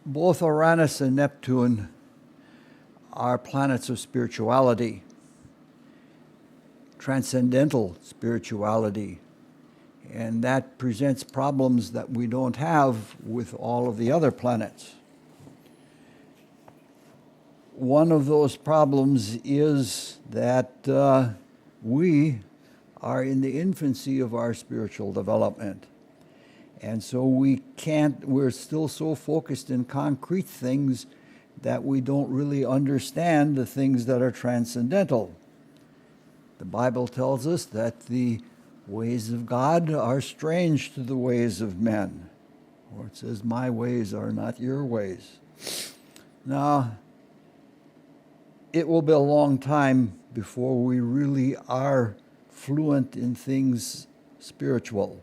Both Uranus and Neptune are planets of spirituality, transcendental spirituality, and that presents problems that we don't have with all of the other planets. One of those problems is that we are in the infancy of our spiritual development. And so we're still so focused in concrete things that we don't really understand the things that are transcendental. The Bible tells us that the ways of God are strange to the ways of men. Or it says, my ways are not your ways. Now, it will be a long time before we really are fluent in things spiritual.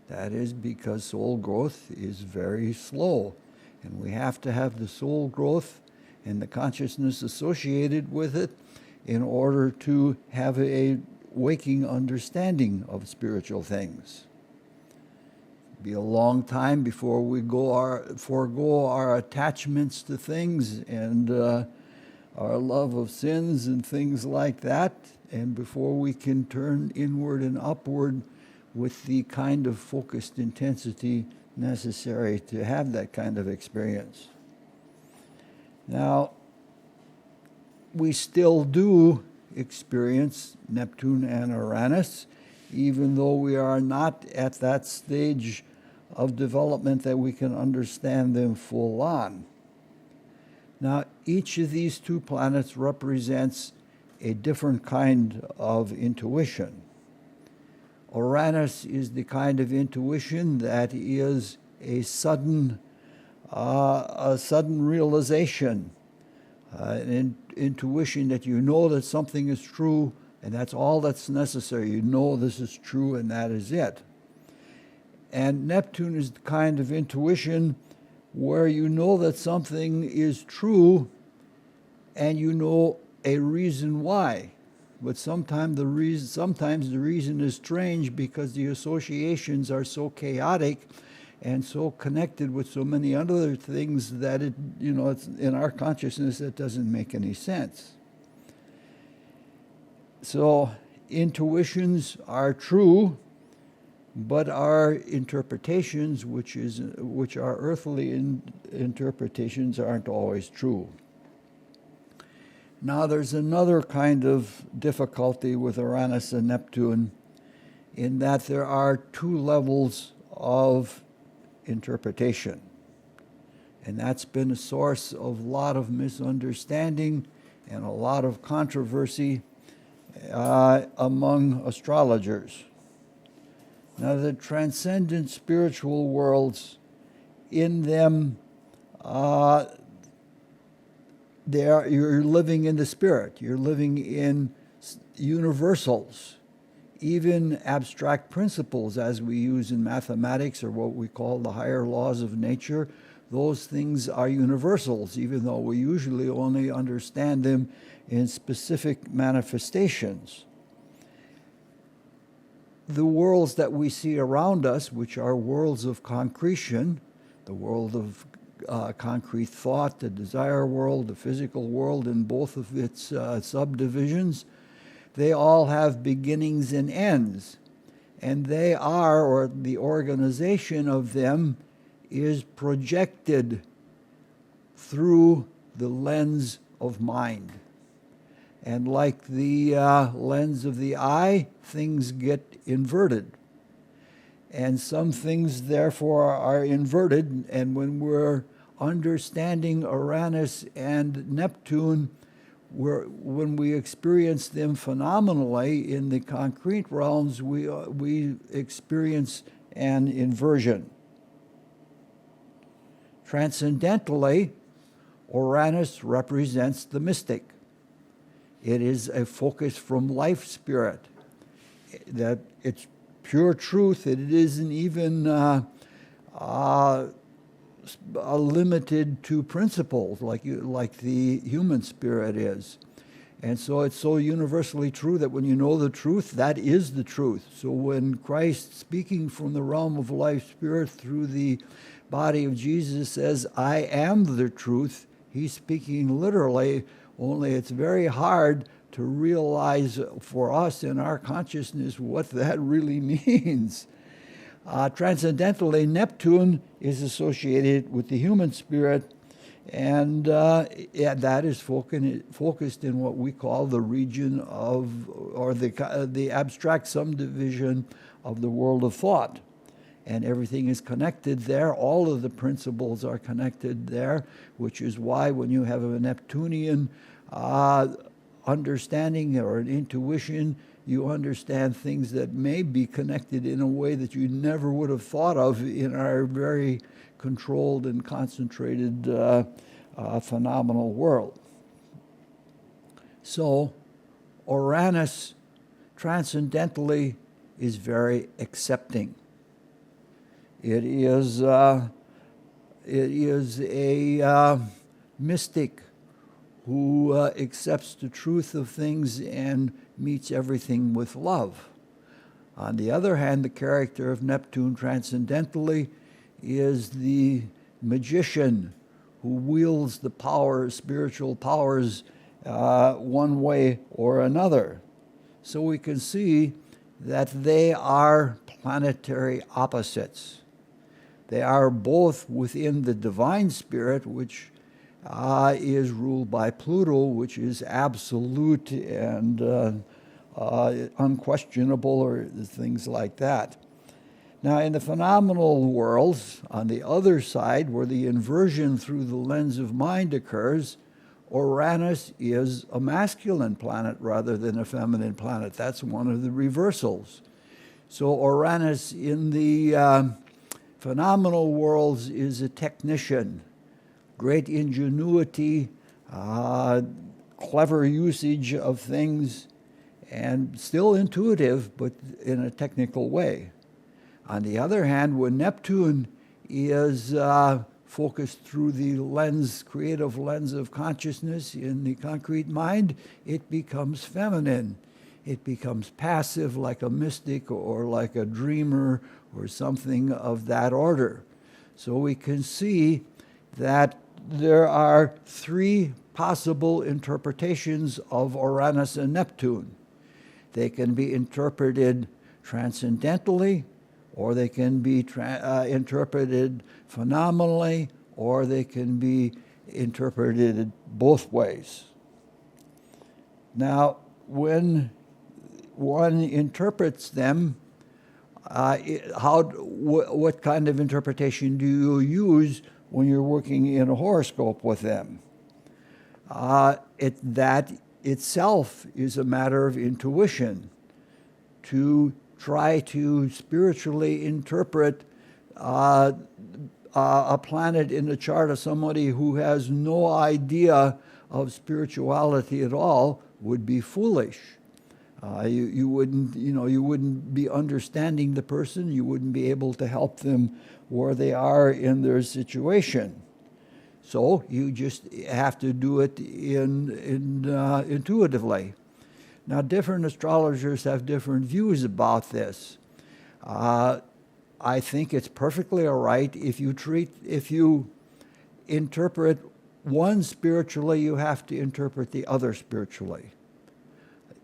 That is because soul growth is very slow. And we have to have the soul growth and the consciousness associated with it in order to have a waking understanding of spiritual things. It'll be a long time before we forego our attachments to things and our love of sins and things like that, and before we can turn inward and upward with the kind of focused intensity necessary to have that kind of experience. Now, we still do experience Neptune and Uranus, even though we are not at that stage of development that we can understand them full on. Now, each of these two planets represents a different kind of intuition. Uranus is the kind of intuition that is a sudden realization, an intuition that you know that something is true, and that's all that's necessary. You know this is true, and that is it. And Neptune is the kind of intuition where you know that something is true, and you know a reason why. But sometimes the reason is strange because the associations are so chaotic and so connected with so many other things that it's in our consciousness it doesn't make any sense. So intuitions are true, but our interpretations, which are earthly interpretations, aren't always true. Now, there's another kind of difficulty with Uranus and Neptune in that there are two levels of interpretation. And that's been a source of a lot of misunderstanding and a lot of controversy among astrologers. Now, the transcendent spiritual worlds, in them, you're living in the spirit. You're living in universals, even abstract principles as we use in mathematics or what we call the higher laws of nature. Those things are universals, even though we usually only understand them in specific manifestations. The worlds that we see around us, which are worlds of concretion, the world of concrete thought, the desire world, the physical world, and both of its subdivisions, they all have beginnings and ends. And they are, or the organization of them, is projected through the lens of mind. And like the lens of the eye, things get inverted. And some things, therefore, are inverted. And when we're understanding Uranus and Neptune, when we experience them phenomenally in the concrete realms, we experience an inversion. Transcendentally, Uranus represents the mystic. It is a focus from life spirit, that it's pure truth. It isn't even limited to principles like the human spirit is. And so it's so universally true that when you know the truth, that is the truth. So when Christ, speaking from the realm of life spirit through the body of Jesus says, I am the truth, he's speaking literally, only it's very hard to realize for us in our consciousness what that really means. Transcendentally, Neptune is associated with the human spirit, and that is focused in what we call the region of, or the abstract subdivision of the world of thought. And everything is connected there. All of the principles are connected there, which is why when you have a Neptunian understanding or an intuition, you understand things that may be connected in a way that you never would have thought of in our very controlled and concentrated phenomenal world. So Uranus transcendentally is very accepting. It is a mystic who accepts the truth of things and meets everything with love. On the other hand, the character of Neptune transcendentally is the magician who wields the power, spiritual powers, one way or another. So we can see that they are planetary opposites. They are both within the divine spirit, which is ruled by Pluto, which is absolute and unquestionable, or things like that. Now, in the phenomenal worlds, on the other side, where the inversion through the lens of mind occurs, Uranus is a masculine planet rather than a feminine planet. That's one of the reversals. So Uranus in the phenomenal worlds is a technician, great ingenuity, clever usage of things, and still intuitive, but in a technical way. On the other hand, when Neptune is focused through the lens, creative lens of consciousness in the concrete mind, it becomes feminine. It becomes passive, like a mystic or like a dreamer or something of that order. So we can see that there are three possible interpretations of Uranus and Neptune. They can be interpreted transcendentally, or they can be interpreted phenomenally, or they can be interpreted both ways. Now, when one interprets them, what kind of interpretation do you use when you're working in a horoscope with them? That itself is a matter of intuition. To try to spiritually interpret a planet in the chart of somebody who has no idea of spirituality at all would be foolish. You wouldn't be understanding the person. You wouldn't be able to help them where they are in their situation. So you just have to do it intuitively. Now, different astrologers have different views about this. I think it's perfectly all right if you interpret one spiritually, you have to interpret the other spiritually.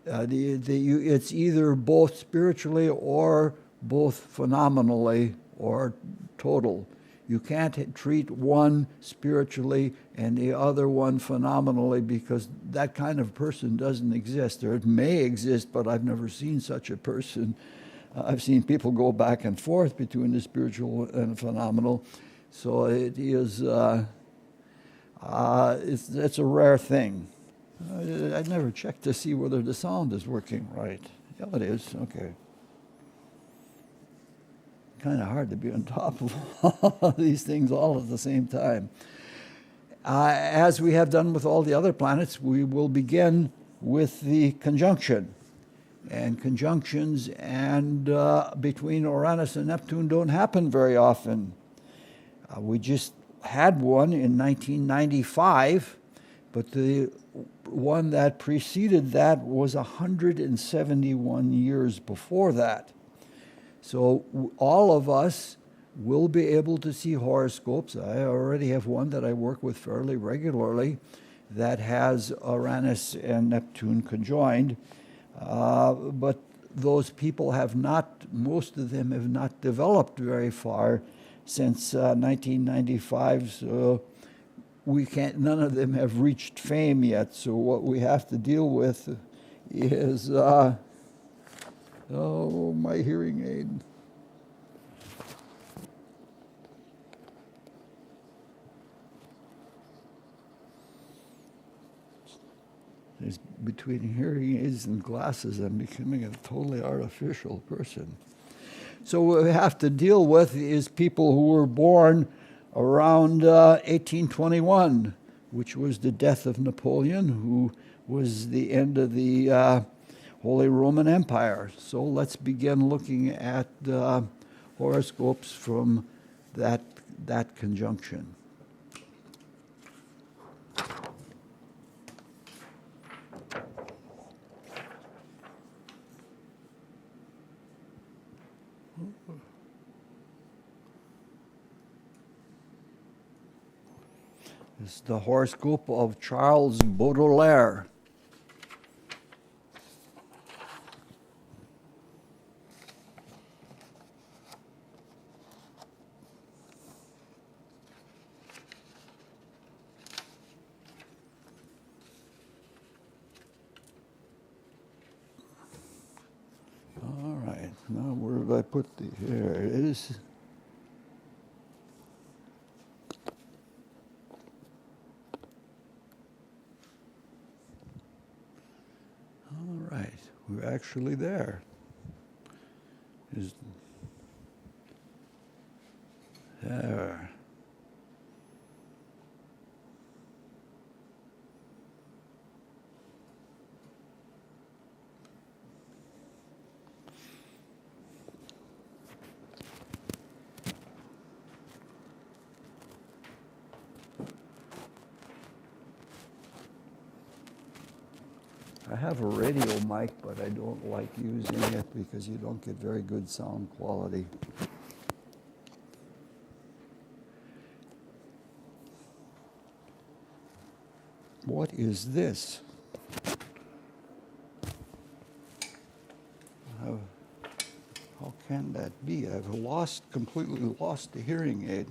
It's either both spiritually or both phenomenally or total. You can't treat one spiritually and the other one phenomenally, because that kind of person doesn't exist. Or it may exist, but I've never seen such a person. I've seen people go back and forth between the spiritual and phenomenal. So it is, it's a rare thing. I never checked to see whether the sound is working right. Yeah, it is. Okay. Kind of hard to be on top of all these things all at the same time. As we have done with all the other planets, we will begin with the conjunction. And conjunctions between Uranus and Neptune don't happen very often. We just had one in 1995, but the one that preceded that was 171 years before that. So all of us will be able to see horoscopes. I already have one that I work with fairly regularly that has Uranus and Neptune conjoined. But those people have not, most of them have not developed very far since 1995, so none of them have reached fame yet. So what we have to deal with is, oh, my hearing aid. Between hearing aids and glasses, I'm becoming a totally artificial person. So what we have to deal with is people who were born around 1821, which was the death of Napoleon, who was the end of the Holy Roman Empire. So let's begin looking at horoscopes from that conjunction. This is the horoscope of Charles Baudelaire. All right, now where did I put the, here it is. All right, we're actually there. There. I have a radio mic, but I don't like using it because you don't get very good sound quality. What is this? How can that be? I've completely lost the hearing aid.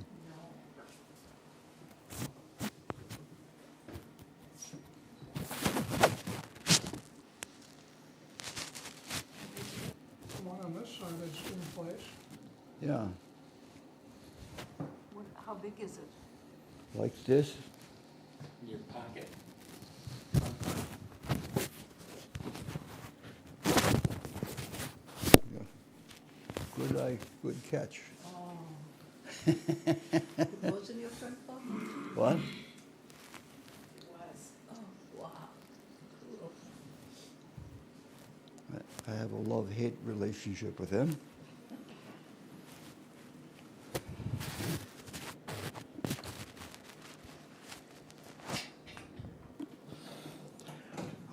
Yeah. How big is it? Like this? In your pocket. Yeah. Good catch. Oh. It was in your front pocket? What? It was. Oh, wow. Cool. I have a love-hate relationship with him.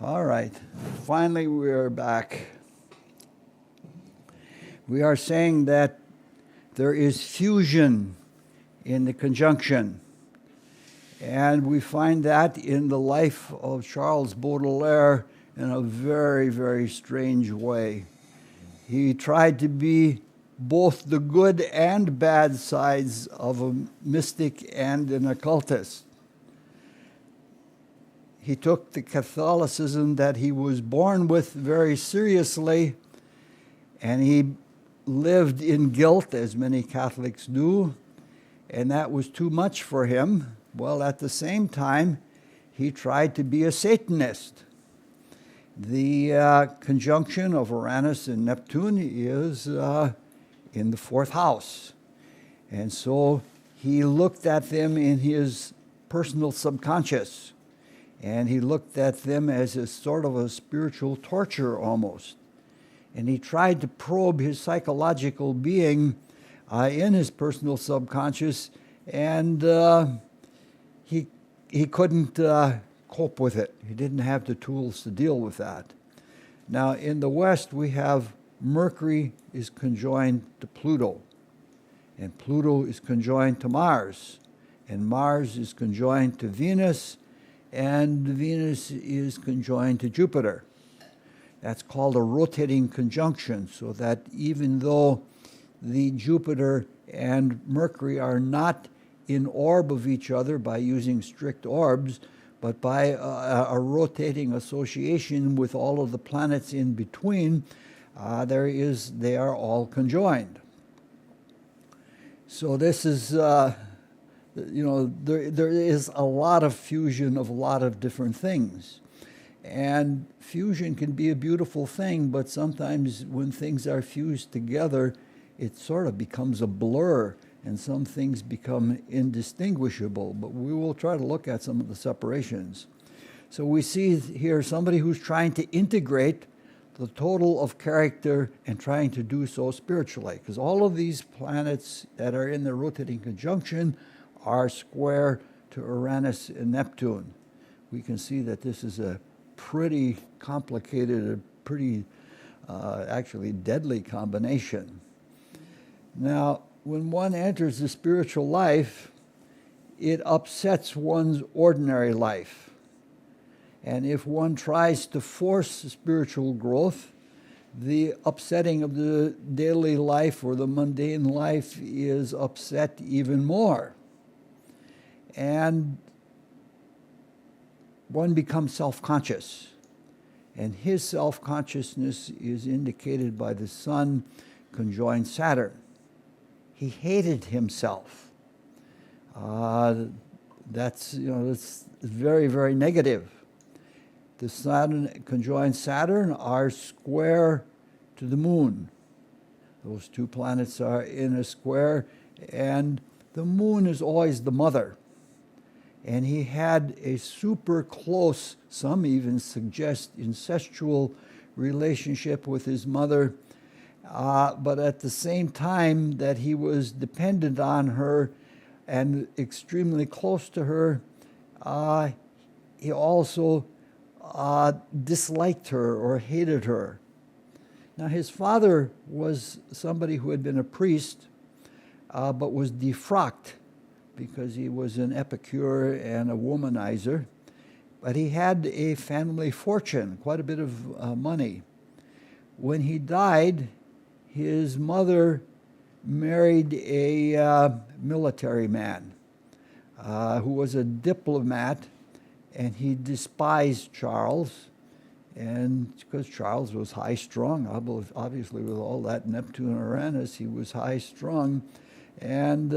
All right, finally we're back. We are saying that there is fusion in the conjunction. And we find that in the life of Charles Baudelaire in a very, very strange way. He tried to be both the good and bad sides of a mystic and an occultist. He took the Catholicism that he was born with very seriously, and he lived in guilt, as many Catholics do, and that was too much for him. Well, at the same time, he tried to be a Satanist. The conjunction of Uranus and Neptune is in the fourth house. And so he looked at them in his personal subconscious. And he looked at them as a sort of a spiritual torture almost. And he tried to probe his psychological being in his personal subconscious, and he couldn't cope with it. He didn't have the tools to deal with that. Now, in the West, we have Mercury is conjoined to Pluto. And Pluto is conjoined to Mars. And Mars is conjoined to Venus. And Venus is conjoined to Jupiter. That's called a rotating conjunction, so that even though the Jupiter and Mercury are not in orb of each other by using strict orbs, but by a rotating association with all of the planets in between, they are all conjoined. So this is, there is a lot of fusion of a lot of different things. And fusion can be a beautiful thing, but sometimes when things are fused together, it sort of becomes a blur, and some things become indistinguishable. But we will try to look at some of the separations. So we see here somebody who's trying to integrate the total of character and trying to do so spiritually, because all of these planets that are in the rotating conjunction are square to Uranus and Neptune. We can see that this is a pretty complicated, a pretty actually deadly combination. Now, when one enters the spiritual life, it upsets one's ordinary life. And if one tries to force spiritual growth, the upsetting of the daily life or the mundane life is upset even more. And one becomes self-conscious. And his self-consciousness is indicated by the Sun conjoined Saturn. He hated himself. That's very, very negative. The Sun conjoined Saturn are square to the Moon. Those two planets are in a square, and the Moon is always the mother. And he had a super close, some even suggest incestual relationship with his mother, but at the same time that he was dependent on her and extremely close to her, he also disliked her or hated her. Now, his father was somebody who had been a priest, but was defrocked because he was an epicure and a womanizer. But he had a family fortune, quite a bit of money. When he died, his mother married a military man who was a diplomat, and he despised Charles, and because Charles was high-strung, obviously with all that Neptune and Uranus, he was high-strung, and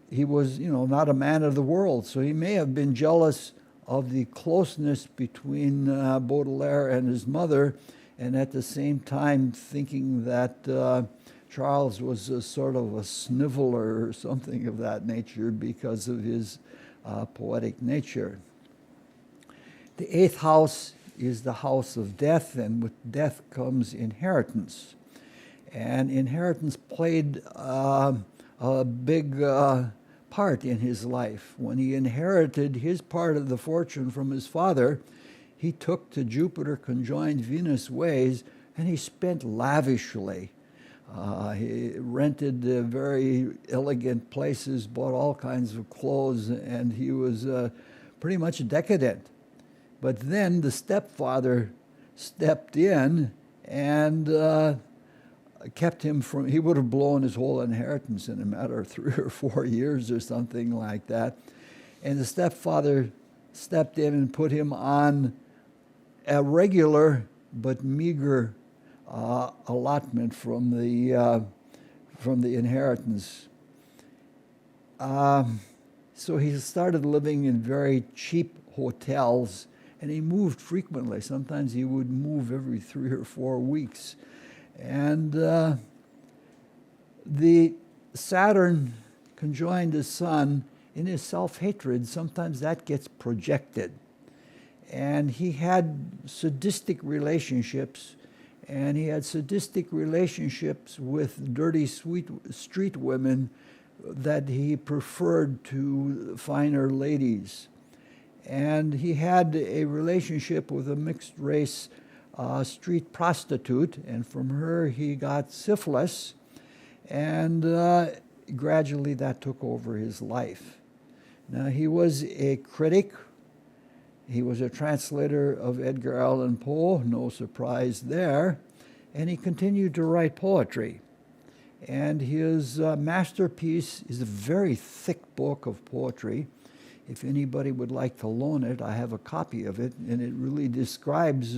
he was, not a man of the world, so he may have been jealous of the closeness between Baudelaire and his mother, and at the same time thinking that Charles was a sort of a sniveler or something of that nature because of his poetic nature. The 8th house is the house of death, and with death comes inheritance. And inheritance played a big part in his life. When he inherited his part of the fortune from his father, he took to Jupiter conjoined Venus ways, and he spent lavishly. He rented very elegant places, bought all kinds of clothes, and he was pretty much decadent. But then the stepfather stepped in and kept him from, he would have blown his whole inheritance in a matter of 3 or 4 years or something like that. And the stepfather stepped in and put him on a regular but meager allotment from the inheritance. So he started living in very cheap hotels, and he moved frequently. Sometimes he would move every 3 or 4 weeks. And the Saturn conjoined the Sun in his self-hatred. Sometimes that gets projected. And he had sadistic relationships, and he had sadistic relationships with dirty street women that he preferred to finer ladies. And he had a relationship with a mixed race street prostitute, and from her he got syphilis. And gradually that took over his life. Now, he was a critic. He was a translator of Edgar Allan Poe, no surprise there, and he continued to write poetry. And his masterpiece is a very thick book of poetry. If anybody would like to loan it, I have a copy of it, and it really describes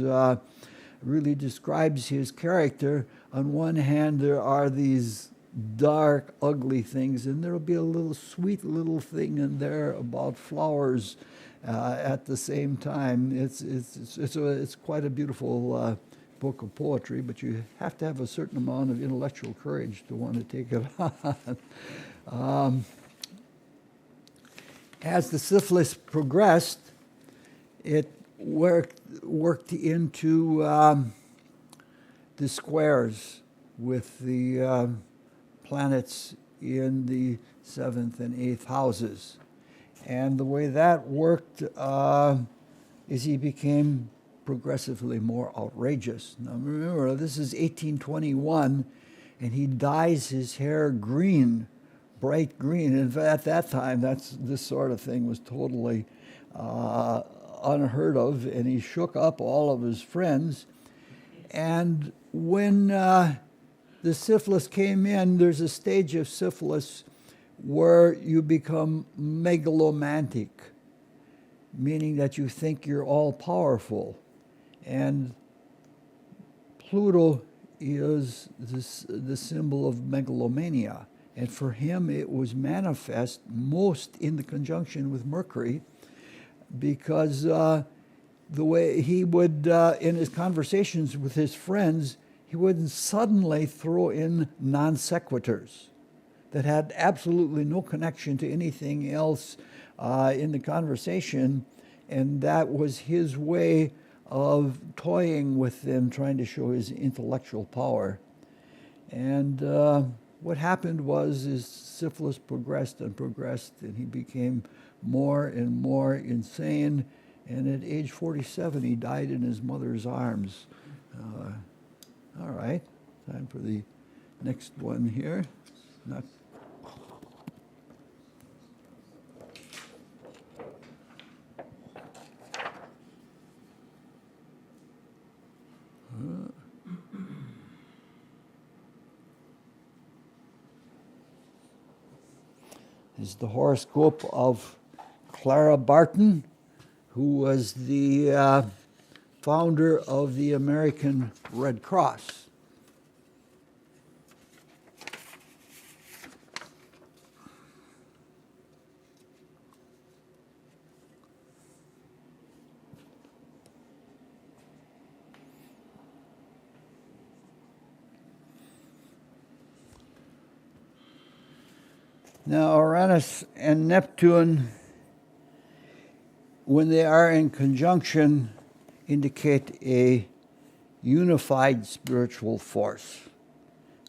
his character. On one hand, there are these dark, ugly things, and there'll be a little sweet little thing in there about flowers at the same time. It's quite a beautiful book of poetry, but you have to have a certain amount of intellectual courage to want to take it on. As the syphilis progressed, it worked into the squares with the planets in the 7th and 8th houses. And the way that worked is he became progressively more outrageous. Now remember, this is 1821, and he dyes his hair green, bright green. And at that time, this sort of thing was totally unheard of, and he shook up all of his friends. And when the syphilis came in, there's a stage of syphilis where you become megalomantic, meaning that you think you're all powerful. And Pluto is the symbol of megalomania. And for him, it was manifest most in the conjunction with Mercury, because the way he would, in his conversations with his friends, he would suddenly throw in non sequiturs that had absolutely no connection to anything else in the conversation, and that was his way of toying with them, trying to show his intellectual power. And what happened was his syphilis progressed, and he became more and more insane, and at age 47 he died in his mother's arms. All right, time for the next one here. This is the horoscope of Clara Barton, who was the founder of the American Red Cross. Now, Uranus and Neptune, when they are in conjunction, indicate a unified spiritual force.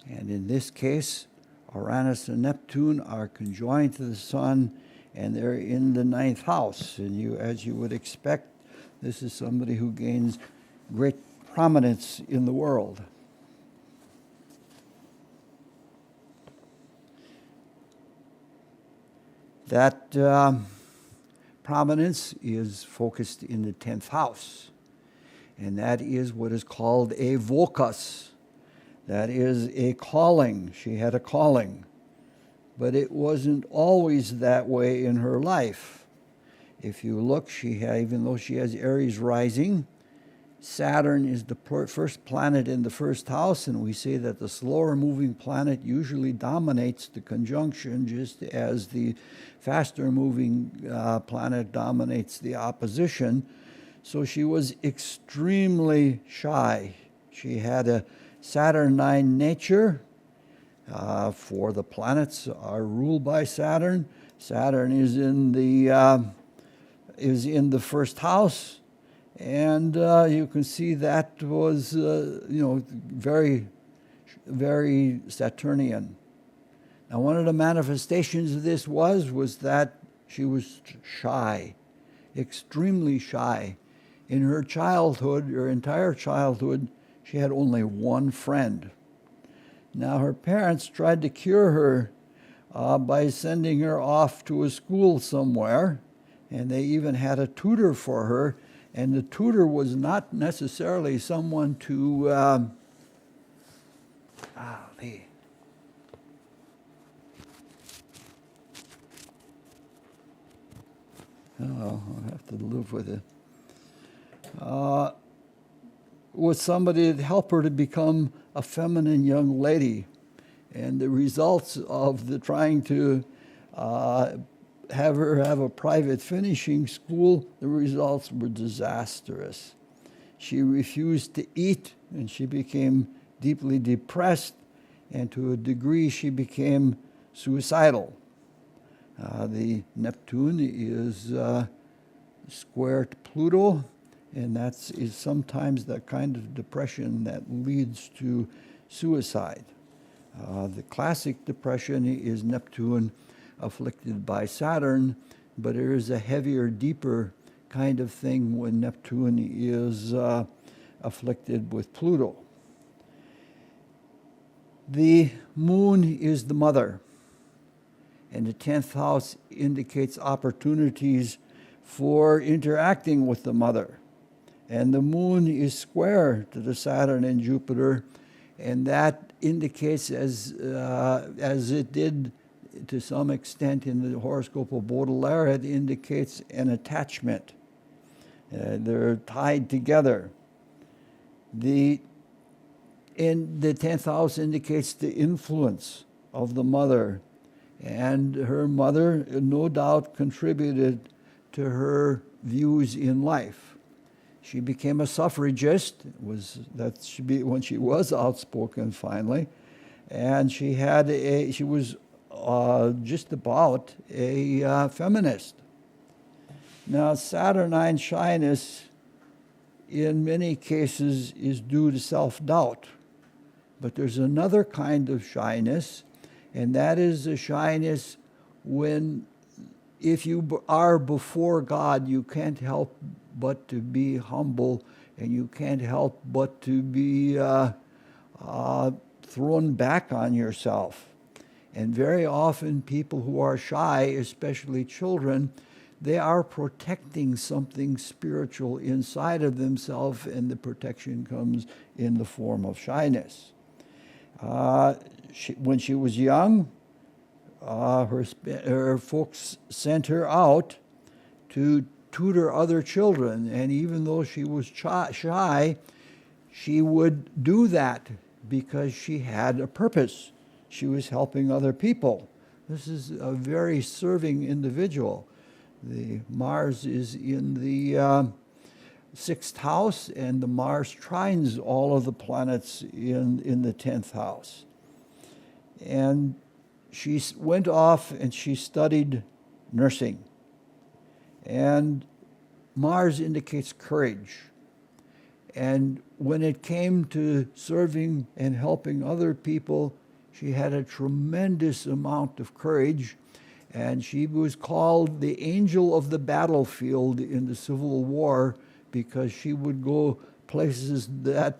And in this case, Uranus and Neptune are conjoined to the Sun, and they're in the 9th house. And as you would expect, this is somebody who gains great prominence in the world. That prominence is focused in the 10th house, and that is what is called a vocus. That is a calling. She had a calling, but it wasn't always that way in her life. If you look, even though she has Aries rising, Saturn is the first planet in the 1st house, and we say that the slower moving planet usually dominates the conjunction, just as the faster moving planet dominates the opposition. So she was extremely shy. She had a Saturnine nature, for the planets are ruled by Saturn. Saturn is in the 1st house. And you can see that was, very, very Saturnian. Now, one of the manifestations of this was that she was shy, extremely shy. In her childhood, her entire childhood, she had only one friend. Now, her parents tried to cure her by sending her off to a school somewhere, and they even had a tutor for her, and the tutor was not necessarily someone to I'll have to live with it. Was somebody to help her to become a feminine young lady. And the results of the trying to have her have a private finishing school, the results were disastrous. She refused to eat, and she became deeply depressed, and to a degree she became suicidal. The Neptune is square to Pluto, and that is sometimes the kind of depression that leads to suicide. The classic depression is Neptune afflicted by Saturn, but there is a heavier, deeper kind of thing when Neptune is afflicted with Pluto. The moon is the mother, and the 10th house indicates opportunities for interacting with the mother. And the moon is square to the Saturn and Jupiter, and that indicates, as it did to some extent in the horoscope of Baudelaire, it indicates an attachment. They're tied together. The 10th house indicates the influence of the mother, and her mother no doubt contributed to her views in life. She became a suffragist, when she was outspoken finally, and she was just about a feminist. Now, Saturnine shyness in many cases is due to self-doubt, but there's another kind of shyness, and that is a shyness when, if you are before God, you can't help but to be humble, and you can't help but to be thrown back on yourself. And very often people who are shy, especially children, they are protecting something spiritual inside of themselves, and the protection comes in the form of shyness. When she was young, her folks sent her out to tutor other children, and even though she was shy, she would do that because she had a purpose. She was helping other people. This is a very serving individual. The Mars is in the 6th house, and the Mars trines all of the planets in the 10th house. And she went off and she studied nursing. And Mars indicates courage. And when it came to serving and helping other people, she had a tremendous amount of courage. And she was called the angel of the battlefield in the Civil War because she would go places that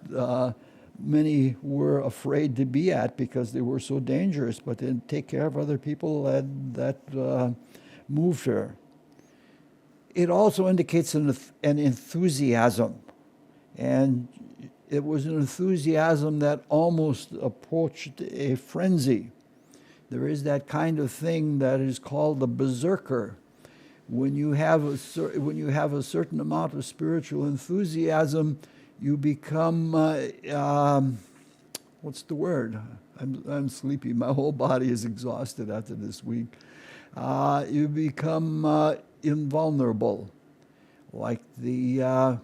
many were afraid to be at because they were so dangerous, but then take care of other people that moved her. It also indicates an enthusiasm, and it was an enthusiasm that almost approached a frenzy. There is that kind of thing that is called the berserker. When you have a certain amount of spiritual enthusiasm, you become what's the word? I'm sleepy. My whole body is exhausted after this week. You become invulnerable, like the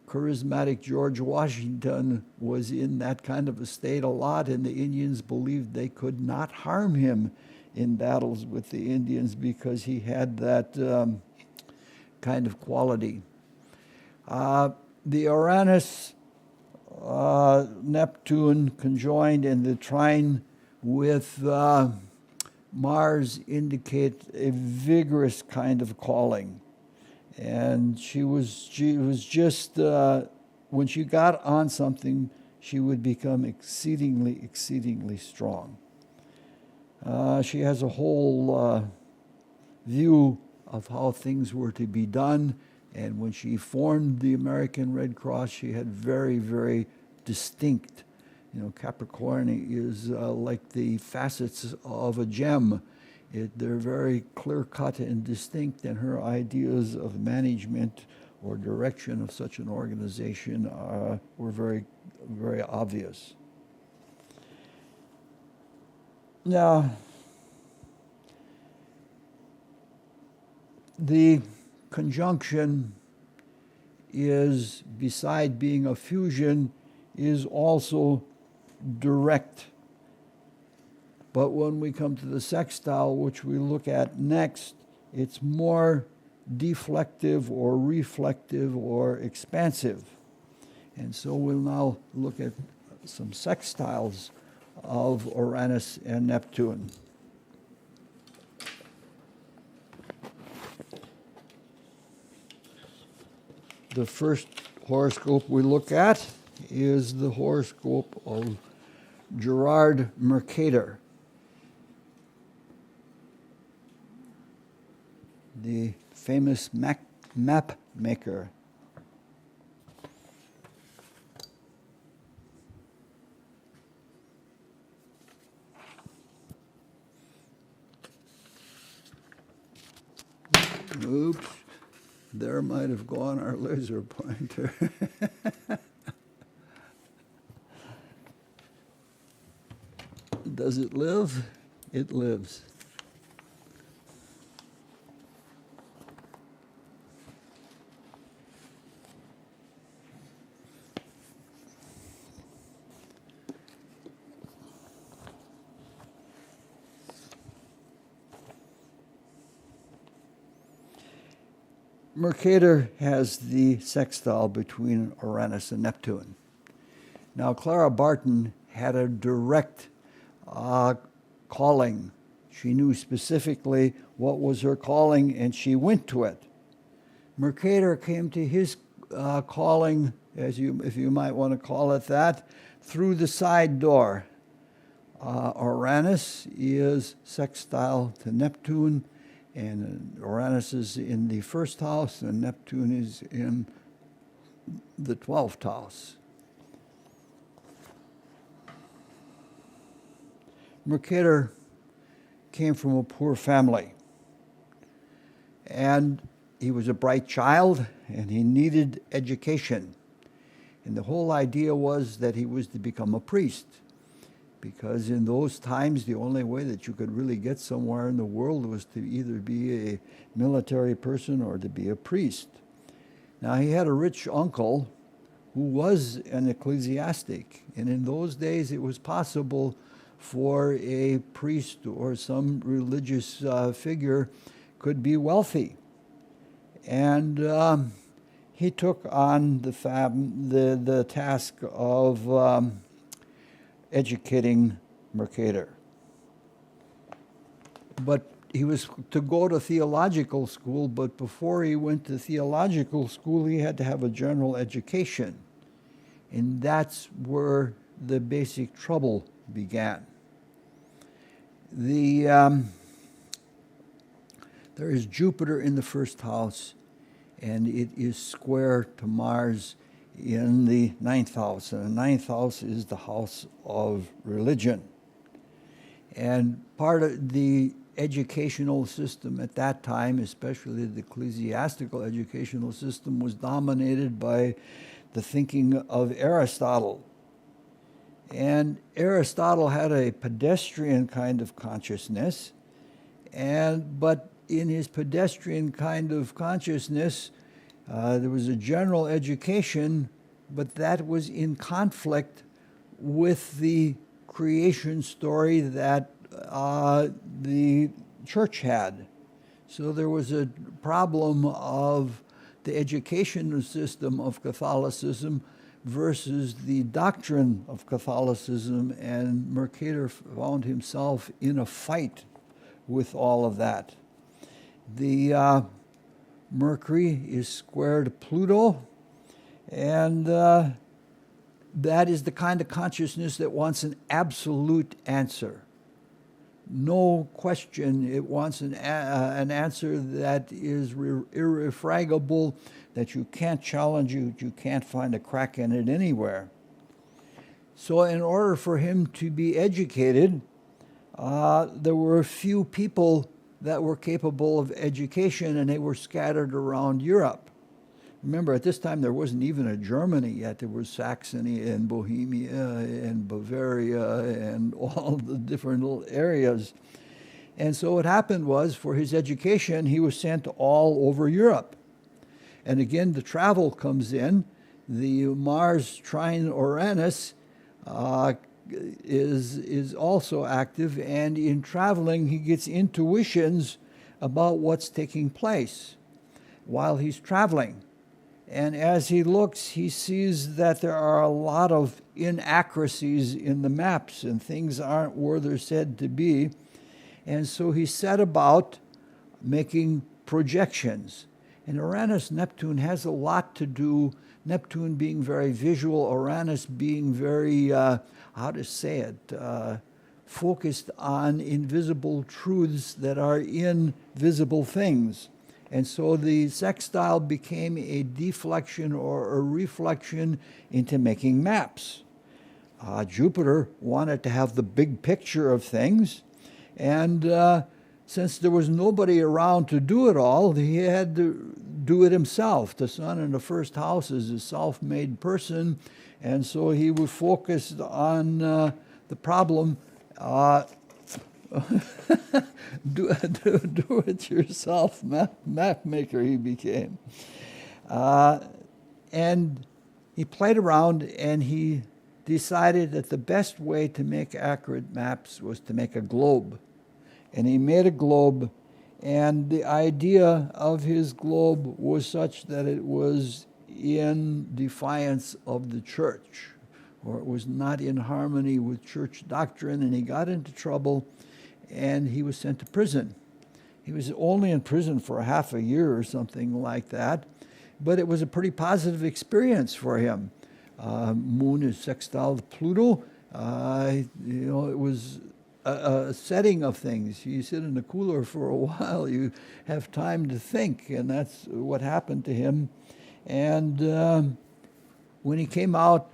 charismatic George Washington was in that kind of a state a lot, and the Indians believed they could not harm him in battles with the Indians because he had that kind of quality. The Uranus Neptune conjoined in the trine with Mars indicate a vigorous kind of calling. And she was just, when she got on something, she would become exceedingly, exceedingly strong. She has a whole view of how things were to be done. And when she formed the American Red Cross, she had very, very distinct. Capricorn is like the facets of a gem. They're very clear-cut and distinct, and her ideas of management or direction of such an organization were very, very obvious. Now, the conjunction is, beside being a fusion, is also direct. But when we come to the sextile, which we look at next, it's more deflective or reflective or expansive. And so we'll now look at some sextiles of Uranus and Neptune. The first horoscope we look at is the horoscope of Gerard Mercator, the famous map maker. Oops, there might have gone our laser pointer. Does it live? It lives. Mercator has the sextile between Uranus and Neptune. Now, Clara Barton had a direct calling. She knew specifically what was her calling, and she went to it. Mercator came to his calling, if you might want to call it that, through the side door. Uranus is sextile to Neptune, and Uranus is in the first house, and Neptune is in the 12th house. Mercator came from a poor family, and he was a bright child, and he needed education. And the whole idea was that he was to become a priest, because in those times, the only way that you could really get somewhere in the world was to either be a military person or to be a priest. Now, he had a rich uncle who was an ecclesiastic, and in those days, it was possible for a priest or some religious figure could be wealthy. And he took on the task of educating Mercator. But he was to go to theological school, but before he went to theological school, he had to have a general education. And that's where the basic trouble began. There is Jupiter in the first house, and it is square to Mars in the 9th house. And the 9th house is the house of religion. And part of the educational system at that time, especially the ecclesiastical educational system, was dominated by the thinking of Aristotle. And Aristotle had a pedestrian kind of consciousness, but in his pedestrian kind of consciousness, there was a general education, but that was in conflict with the creation story that the church had. So there was a problem of the educational system of Catholicism versus the doctrine of Catholicism, and Mercator found himself in a fight with all of that. The Mercury is square to Pluto, and that is the kind of consciousness that wants an absolute answer. no question. It wants an answer that is irrefragable, that you can't challenge, you can't find a crack in it anywhere. So in order for him to be educated, there were a few people that were capable of education, and they were scattered around Europe. Remember, at this time, there wasn't even a Germany yet. There was Saxony and Bohemia and Bavaria and all the different little areas. And so what happened was, for his education, he was sent all over Europe. And again, the travel comes in. The Mars trine Uranus is also active, and in traveling, he gets intuitions about what's taking place while he's traveling. And as he looks, he sees that there are a lot of inaccuracies in the maps, and things aren't where they're said to be. And so he set about making projections. And Uranus-Neptune has a lot to do, Neptune being very visual, Uranus being very, focused on invisible truths that are in visible things. And so the sextile became a deflection or a reflection into making maps. Jupiter wanted to have the big picture of things, and since there was nobody around to do it all, he had to do it himself. The sun in the first house is a self-made person, and so he was focused on the problem. Do-it-yourself map maker he became. And he played around, and he decided that the best way to make accurate maps was to make a globe. And he made a globe, and the idea of his globe was such that it was in defiance of the church, or it was not in harmony with church doctrine, and he got into trouble, and he was sent to prison. He was only in prison for half a year or something like that, but it was a pretty positive experience for him. Moon is sextile to Pluto. It was a setting of things. You sit in the cooler for a while, you have time to think, and that's what happened to him. And when he came out,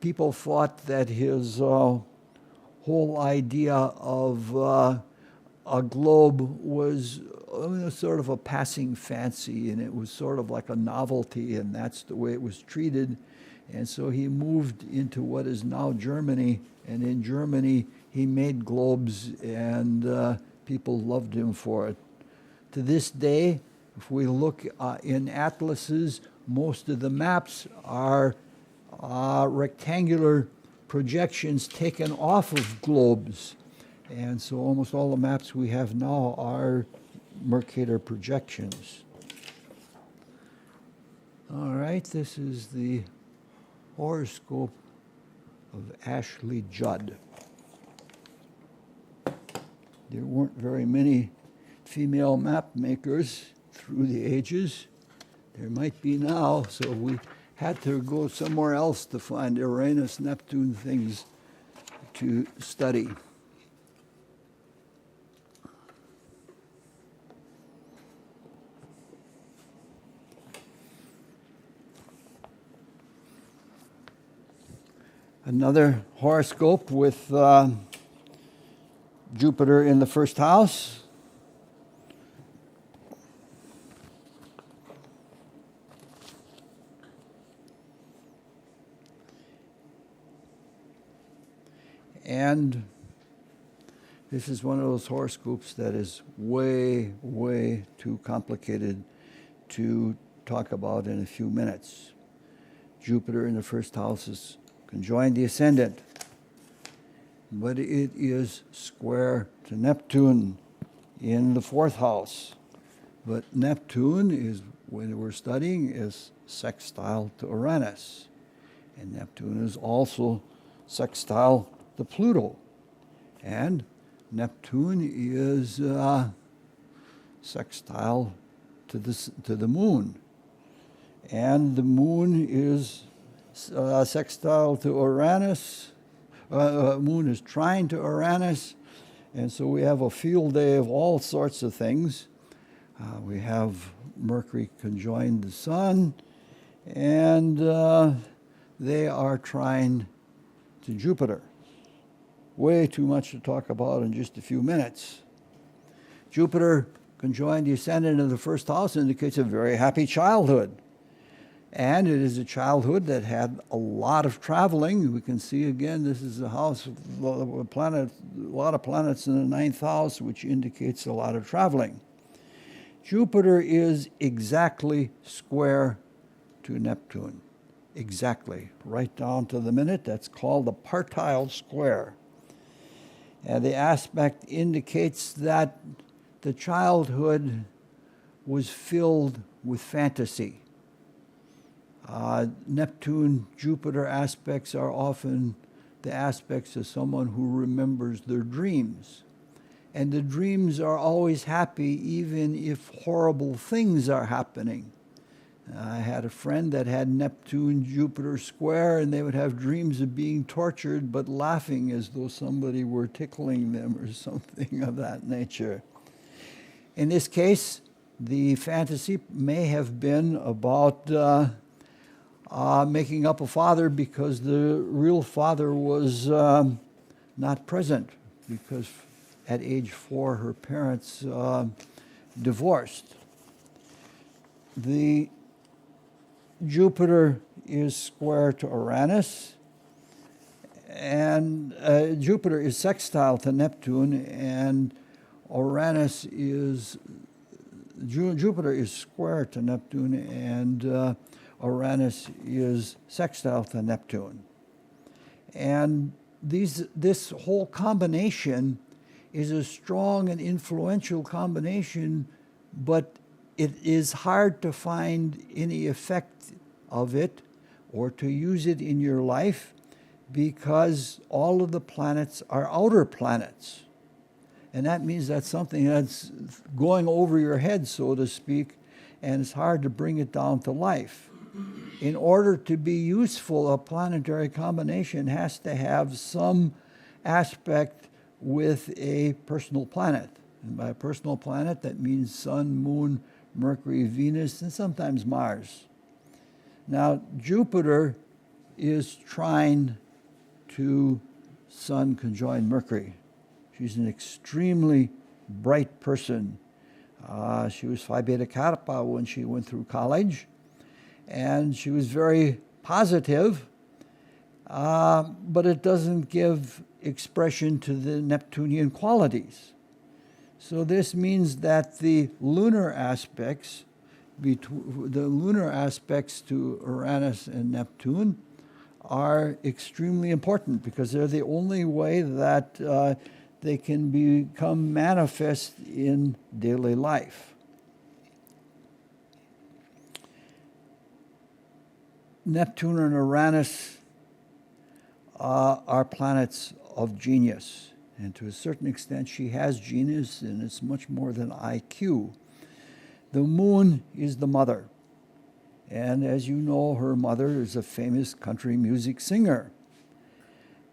people thought that his whole idea of a globe was sort of a passing fancy, and it was sort of like a novelty, and that's the way it was treated. And so he moved into what is now Germany, and in Germany he made globes, and people loved him for it. To this day, if we look in atlases, most of the maps are rectangular projections taken off of globes. And so almost all the maps we have now are Mercator projections. All right, this is the horoscope of Ashley Judd. There weren't very many female map makers through the ages. There might be now, so we had to go somewhere else to find Uranus, Neptune things to study. Another horoscope with Jupiter in the first house. And this is one of those horoscopes that is way, way too complicated to talk about in a few minutes. Jupiter in the first house is conjoined the ascendant, but it is square to Neptune in the fourth house. But Neptune is, when we're studying, is sextile to Uranus. And Neptune is also sextile to Pluto. And Neptune is sextile to the moon. And the moon is sextile to Uranus. Moon is trine to Uranus. And so we have a field day of all sorts of things. We have Mercury conjoined the Sun, and they are trine to Jupiter. Way too much to talk about in just a few minutes. Jupiter conjoined the ascendant in the first house indicates a very happy childhood. And it is a childhood that had a lot of traveling. We can see again, this is a house with a lot of planets in the ninth house, which indicates a lot of traveling. Jupiter is exactly square to Neptune. Exactly, right down to the minute. That's called a partile square. And the aspect indicates that the childhood was filled with fantasy. Neptune-Jupiter aspects are often the aspects of someone who remembers their dreams. And the dreams are always happy even if horrible things are happening. I had a friend that had Neptune-Jupiter square, and they would have dreams of being tortured but laughing as though somebody were tickling them or something of that nature. In this case, the fantasy may have been about making up a father because the real father was not present, because at age 4 her parents divorced. The Jupiter is square to Uranus, and Jupiter is sextile to Neptune, and Jupiter is square to Neptune, and Uranus is sextile to Neptune. And this whole combination is a strong and influential combination, but it is hard to find any effect of it or to use it in your life because all of the planets are outer planets. And that means that's something that's going over your head, so to speak, and it's hard to bring it down to life. In order to be useful, a planetary combination has to have some aspect with a personal planet. And by a personal planet, that means Sun, Moon, Mercury, Venus, and sometimes Mars. Now, Jupiter is trine to Sun conjoined Mercury. She's an extremely bright person. She was Phi Beta Kappa when she went through college, and she was very positive, but it doesn't give expression to the Neptunian qualities. So this means that the lunar aspects to Uranus and Neptune are extremely important because they're the only way that they can become manifest in daily life. Neptune and Uranus are planets of genius. And to a certain extent, she has genius, and it's much more than IQ. The moon is the mother. And as you know, her mother is a famous country music singer.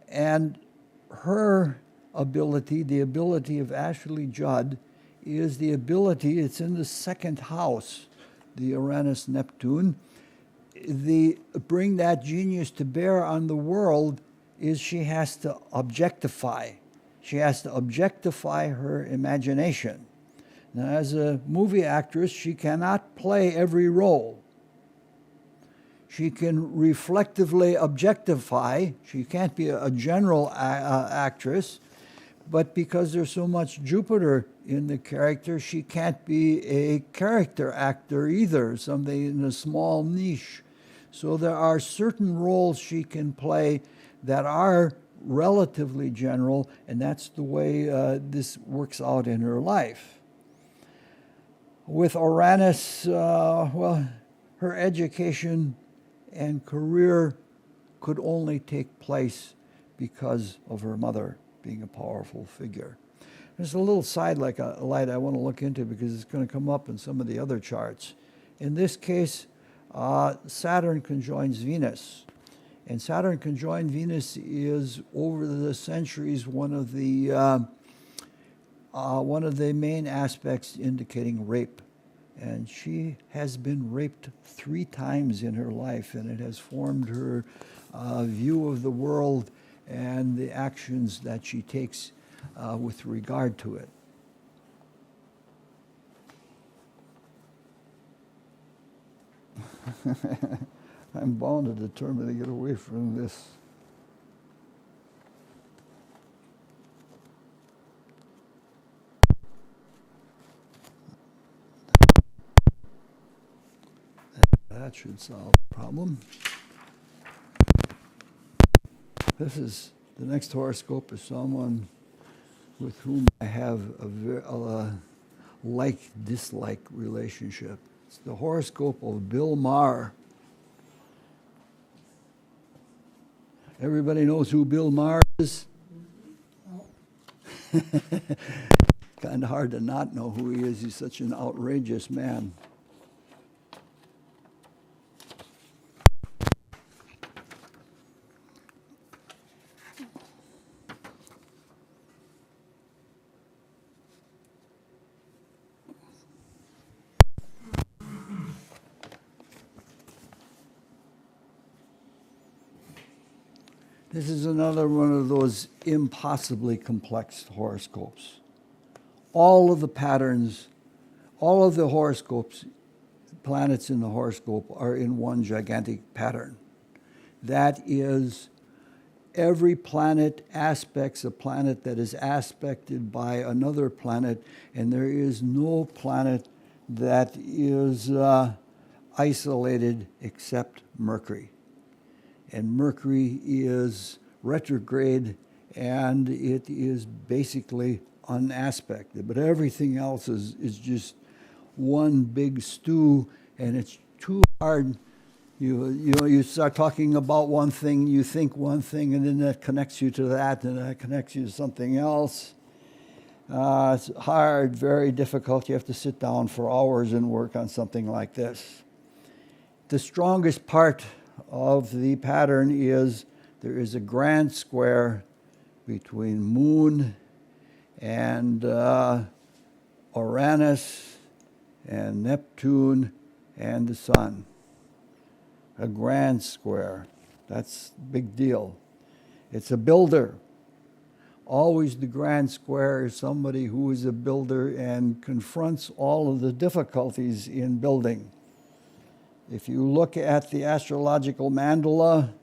And her ability, the ability of Ashley Judd, is the ability, it's in the second house, the Uranus-Neptune. Bring that genius to bear on the world is she has to objectify. She has to objectify her imagination. Now, as a movie actress, she cannot play every role. She can reflectively objectify. She can't be a general actress, but because there's so much Jupiter in the character, she can't be a character actor either, something in a small niche. So there are certain roles she can play that are relatively general, and that's the way this works out in her life. With Uranus, her education and career could only take place because of her mother being a powerful figure. There's a little side light I want to look into because it's going to come up in some of the other charts. In this case, Saturn conjoins Venus. And Saturn conjoined Venus is, over the centuries, one of the one of the main aspects indicating rape. And she has been raped 3 times in her life, and it has formed her view of the world and the actions that she takes with regard to it. I'm bound and determined to get away from this. That should solve the problem. This is the next horoscope is someone with whom I have a like-dislike relationship. It's the horoscope of Bill Maher. Everybody knows who Bill Maher is? Kind of hard to not know who he is. He's such an outrageous man. This is another one of those impossibly complex horoscopes. All of the patterns, all of the horoscopes, planets in the horoscope are in one gigantic pattern. That is, every planet aspects a planet that is aspected by another planet, and there is no planet that is isolated except Mercury. And Mercury is retrograde, and it is basically unaspected. But everything else is just one big stew, and it's too hard. You start talking about one thing, you think one thing, and then that connects you to that, and that connects you to something else. It's hard, very difficult. You have to sit down for hours and work on something like this. The strongest part of the pattern is there is a grand square between Moon and Uranus and Neptune and the Sun. A grand square. That's a big deal. It's a builder. Always the grand square is somebody who is a builder and confronts all of the difficulties in building. If you look at the astrological mandala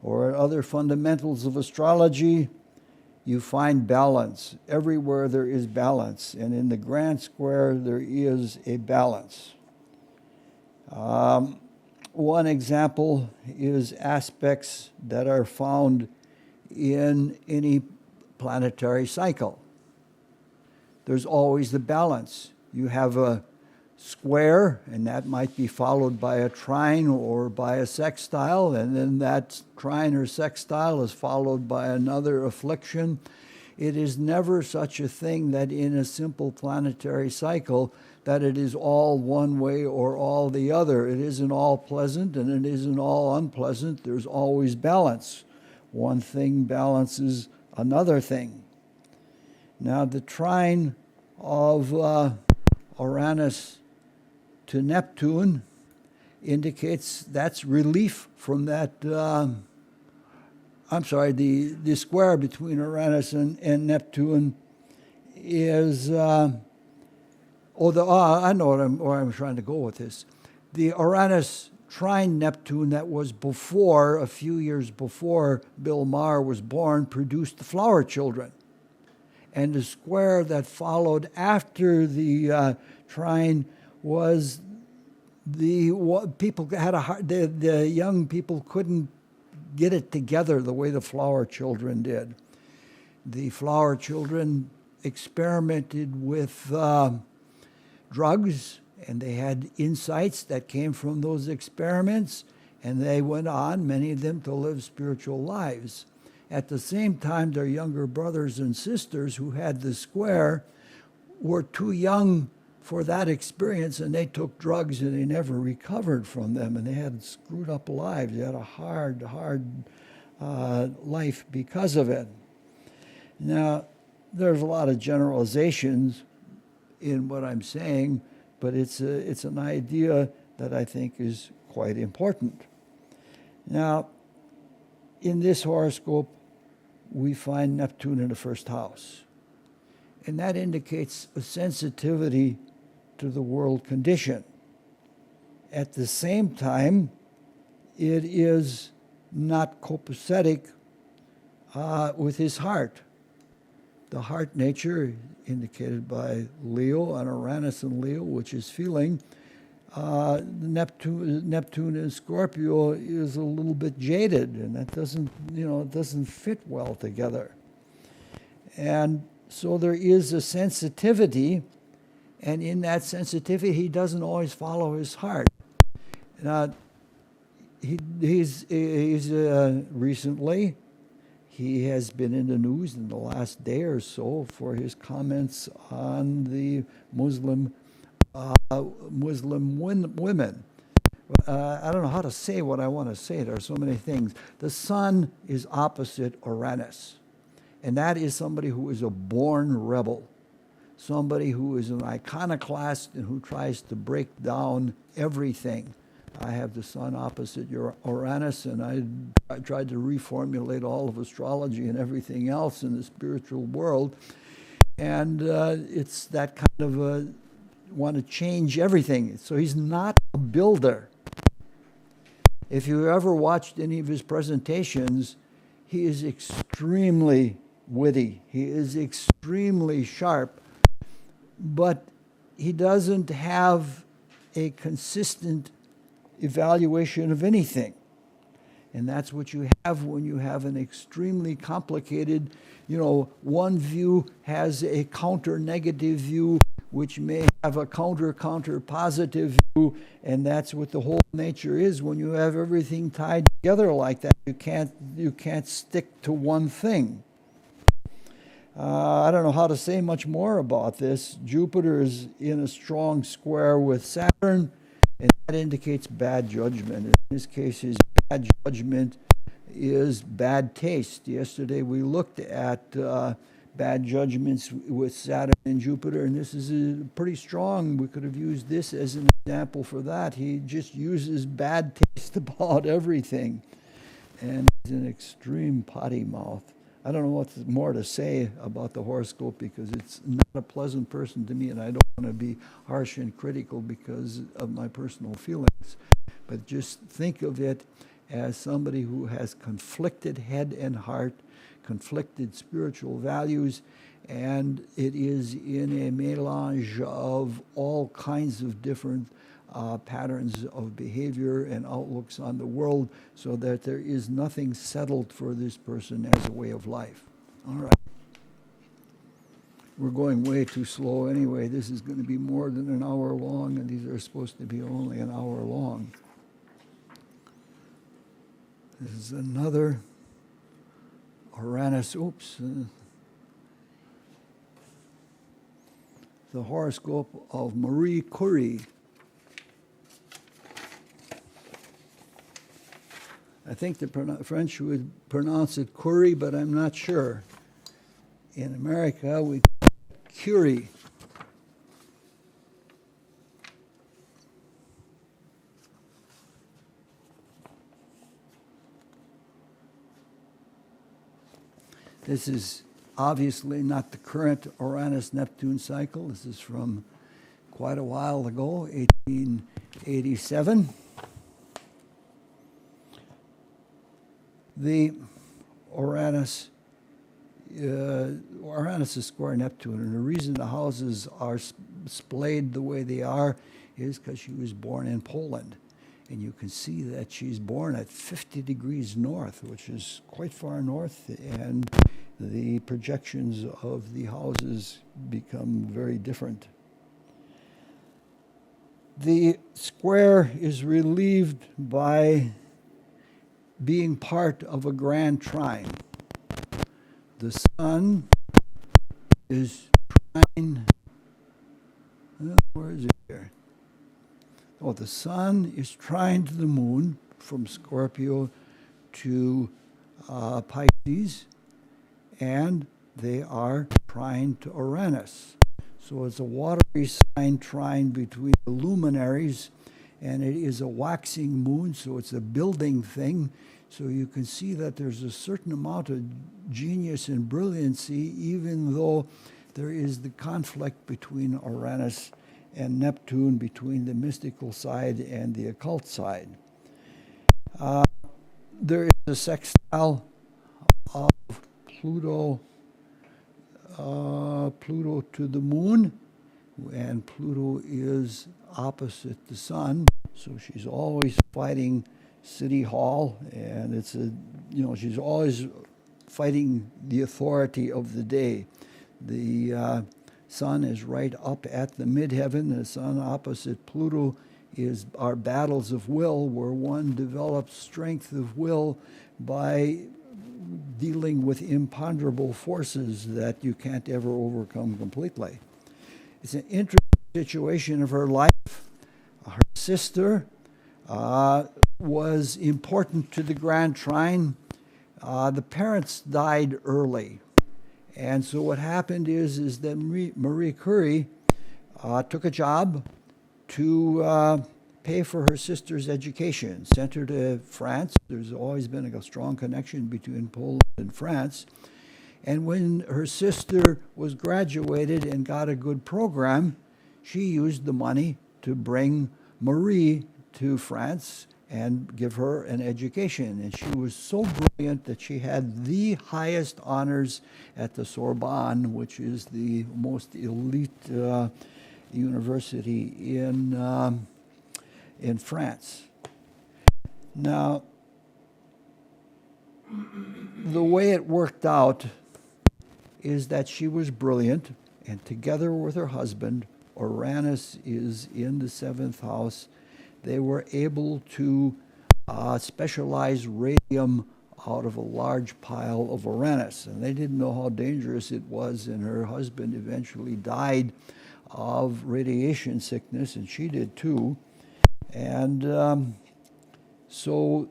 or other fundamentals of astrology, you find balance. Everywhere there is balance, and in the grand square there is a balance. One example is aspects that are found in any planetary cycle. There's always the balance. You have a square, and that might be followed by a trine or by a sextile, and then that trine or sextile is followed by another affliction. It is never such a thing that in a simple planetary cycle that it is all one way or all the other. It isn't all pleasant and it isn't all unpleasant. There's always balance. One thing balances another thing. Now the trine of Uranus to Neptune indicates that's relief from that, the square between Uranus and Neptune is, I know where I'm trying to go with this. The Uranus trine Neptune that was before, a few years before Bill Maher was born, produced the flower children. And the square that followed after the trine was the young people couldn't get it together the way the flower children did. The flower children experimented with drugs, and they had insights that came from those experiments, and they went on, many of them, to live spiritual lives. At the same time, their younger brothers and sisters who had the square were too young for that experience, and they took drugs and they never recovered from them, and they had screwed up lives. They had a hard life because of it. Now, there's a lot of generalizations in what I'm saying, but it's an idea that I think is quite important. Now, in this horoscope, we find Neptune in the first house. And that indicates a sensitivity to the world condition. At the same time, it is not copacetic with his heart. The heart nature, indicated by Leo and Uranus and Leo, which is feeling, Neptune in Scorpio is a little bit jaded, and that doesn't fit well together. And so there is a sensitivity, and in that sensitivity, he doesn't always follow his heart. Now, recently, he has been in the news in the last day or so for his comments on the Muslim women. I don't know how to say what I want to say. There are so many things. The sun is opposite Uranus, and that is somebody who is a born rebel, somebody who is an iconoclast and who tries to break down everything. I have the sun opposite Uranus, and I tried to reformulate all of astrology and everything else in the spiritual world. And it's that kind of want to change everything. So he's not a builder. If you ever watched any of his presentations, he is extremely witty. He is extremely sharp, but he doesn't have a consistent evaluation of anything. And that's what you have when you have an extremely complicated, one view has a counter-negative view, which may have a counter-positive view, and that's what the whole nature is. When you have everything tied together like that, you can't stick to one thing. I don't know how to say much more about this. Jupiter is in a strong square with Saturn, and that indicates bad judgment. In this case, his bad judgment is bad taste. Yesterday we looked at bad judgments with Saturn and Jupiter, and this is pretty strong. We could have used this as an example for that. He just uses bad taste about everything, and he's an extreme potty mouth. I don't know what more to say about the horoscope because it's not a pleasant person to me, and I don't want to be harsh and critical because of my personal feelings. But just think of it as somebody who has conflicted head and heart, conflicted spiritual values, and it is in a melange of all kinds of different patterns of behavior and outlooks on the world, so that there is nothing settled for this person as a way of life. All right. We're going way too slow anyway. This is going to be more than an hour long, and these are supposed to be only an hour long. This is another Uranus. The horoscope of Marie Curie. I think the French would pronounce it Curie, but I'm not sure. In America, we call it Curie. This is obviously not the current Uranus-Neptune cycle. This is from quite a while ago, 1887. The Uranus is square Neptune, and the reason the houses are splayed the way they are is because she was born in Poland. And you can see that she's born at 50 degrees north, which is quite far north, and the projections of the houses become very different. The square is relieved by being part of a grand trine. The sun is trine. Where is it here? Oh, the sun is trine to the moon from Scorpio to Pisces, and they are trine to Uranus. So it's a watery sign trine between the luminaries, and it is a waxing moon, so it's a building thing. So you can see that there's a certain amount of genius and brilliancy, even though there is the conflict between Uranus and Neptune, between the mystical side and the occult side. There is a sextile of Pluto to the moon, and Pluto is opposite the sun, so she's always fighting City Hall, and she's always fighting the authority of the day. The sun is right up at the midheaven. The sun opposite Pluto is our battles of will, where one develops strength of will by dealing with imponderable forces that you can't ever overcome completely. It's an interesting situation of her life. Her sister was important to the Grand Trine. The parents died early. And so what happened is that Marie Curie took a job to pay for her sister's education, sent her to France. There's always been a strong connection between Poland and France. And when her sister was graduated and got a good program, she used the money to bring Marie to France and give her an education. And she was so brilliant that she had the highest honors at the Sorbonne, which is the most elite university in France. Now, the way it worked out is that she was brilliant, and together with her husband, Uranus is in the 7th house, they were able to specialize radium out of a large pile of Uranus. And they didn't know how dangerous it was, and her husband eventually died of radiation sickness, and she did too. And so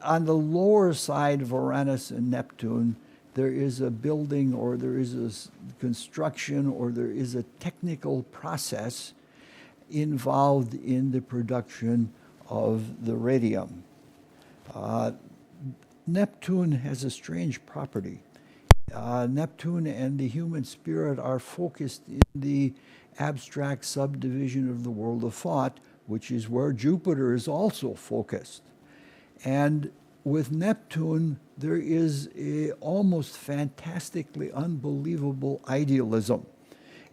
on the lower side of Uranus and Neptune, there is a building, or there is a construction, or there is a technical process involved in the production of the radium. Neptune has a strange property. Neptune and the human spirit are focused in the abstract subdivision of the world of thought, which is where Jupiter is also focused. And with Neptune, there is a almost fantastically unbelievable idealism.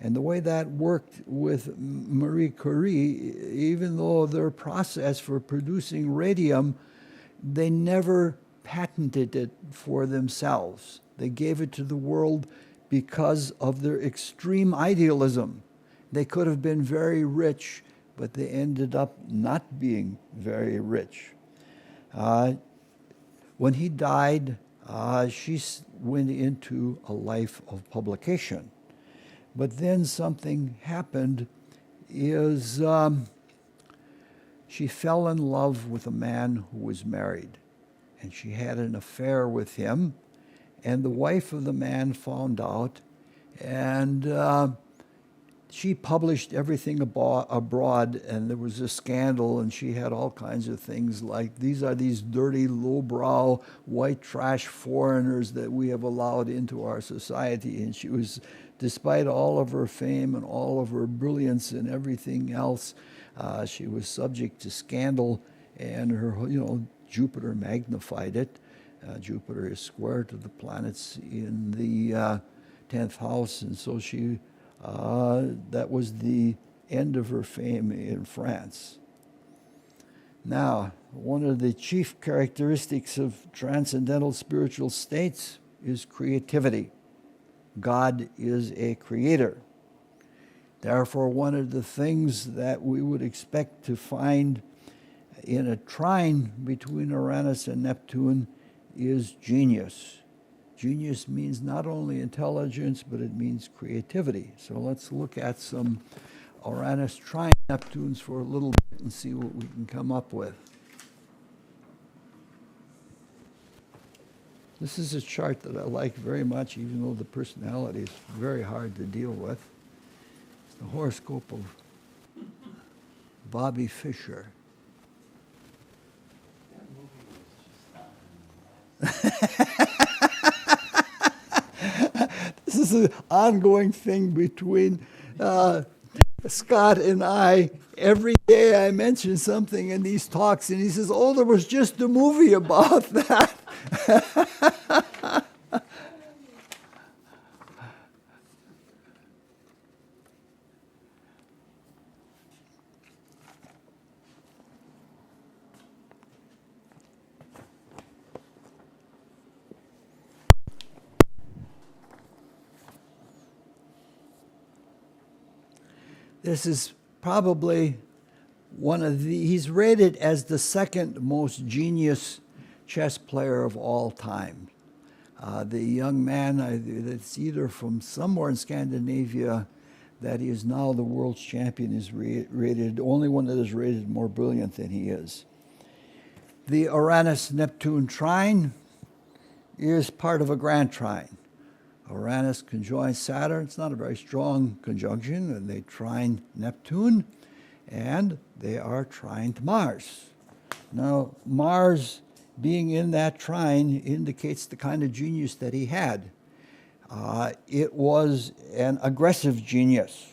And the way that worked with Marie Curie, even though their process for producing radium, they never patented it for themselves. They gave it to the world because of their extreme idealism. They could have been very rich, but they ended up not being very rich. When he died, she went into a life of publication. But then something happened, she fell in love with a man who was married, and she had an affair with him, and the wife of the man found out, and she published everything abroad, and there was a scandal, and she had all kinds of things like, these are these dirty, lowbrow, white trash foreigners that we have allowed into our society. And she was, despite all of her fame and all of her brilliance and everything else, she was subject to scandal, and her, Jupiter magnified it. Jupiter is square to the planets in the 10th house, and so she that was the end of her fame in France. Now, one of the chief characteristics of transcendental spiritual states is creativity. God is a creator. Therefore, one of the things that we would expect to find in a trine between Uranus and Neptune is genius. Genius means not only intelligence, but it means creativity. So let's look at some Uranus trine Neptunes for a little bit and see what we can come up with. This is a chart that I like very much, even though the personality is very hard to deal with. It's the horoscope of Bobby Fischer. That movie was just not. This is an ongoing thing between Scott and I. Every day I mention something in these talks, and he says, "Oh, there was just a movie about that." This is probably he's rated as the second most genius chess player of all time. The young man, that's either from somewhere in Scandinavia, that he is now the world's champion, is rated, only one that is rated more brilliant than he is. The Uranus-Neptune trine is part of a grand trine. Uranus conjoins Saturn. It's not a very strong conjunction, and they trine Neptune, and they are trine to Mars. Now, Mars being in that trine indicates the kind of genius that he had. It was an aggressive genius.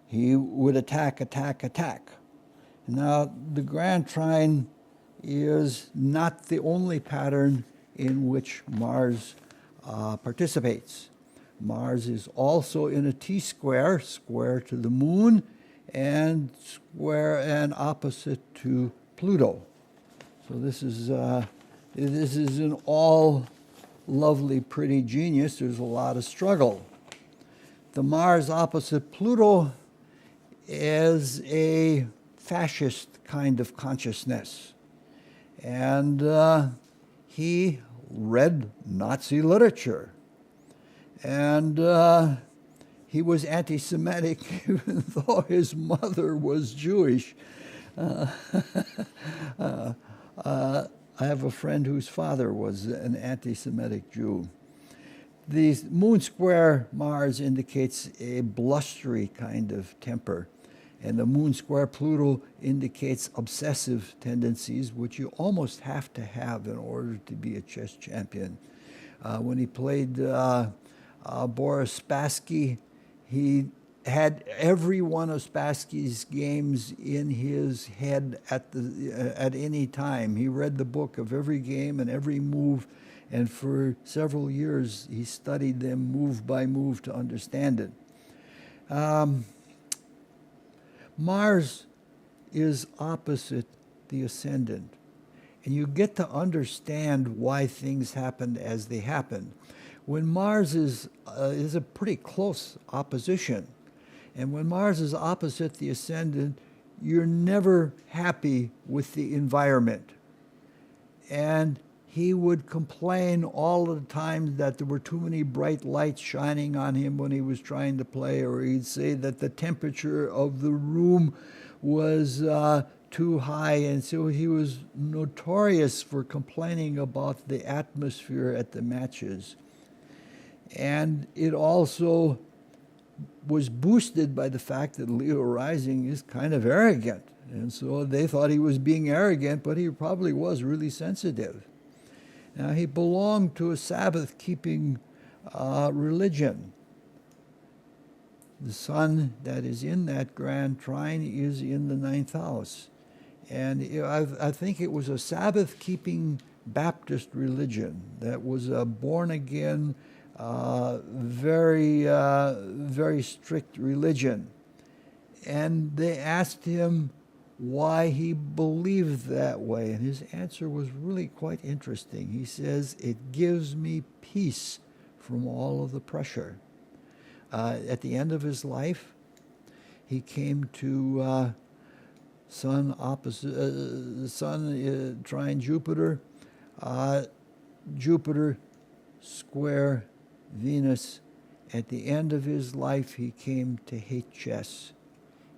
He would attack, attack, attack. Now, the grand trine is not the only pattern in which Mars participates. Mars is also in a T-square, square to the moon, and square and opposite to Pluto. So this is an all lovely, pretty genius. There's a lot of struggle. The Mars opposite Pluto is a fascist kind of consciousness, and he read Nazi literature, and he was anti-Semitic even though his mother was Jewish. I have a friend whose father was an anti-Semitic Jew. The moon square Mars indicates a blustery kind of temper, and the moon square Pluto indicates obsessive tendencies, which you almost have to have in order to be a chess champion. When he played Boris Spassky, he had every one of Spassky's games in his head at any time. He read the book of every game and every move, and for several years he studied them move by move to understand it. Mars is opposite the ascendant, and you get to understand why things happened as they happened. When Mars is a pretty close opposition, and when Mars is opposite the ascendant, you're never happy with the environment. And he would complain all the time that there were too many bright lights shining on him when he was trying to play, or he'd say that the temperature of the room was too high, and so he was notorious for complaining about the atmosphere at the matches. And it also was boosted by the fact that Leo rising is kind of arrogant, and so they thought he was being arrogant, but he probably was really sensitive. Now, he belonged to a Sabbath-keeping religion. The sun that is in that grand trine is in the 9th house. And I think it was a Sabbath-keeping Baptist religion that was a born-again, very strict religion. And they asked him why he believed that way, and his answer was really quite interesting. He says, "It gives me peace from all of the pressure." At the end of his life, he came to Sun trine Jupiter, Jupiter square Venus. At the end of his life, he came to hate chess.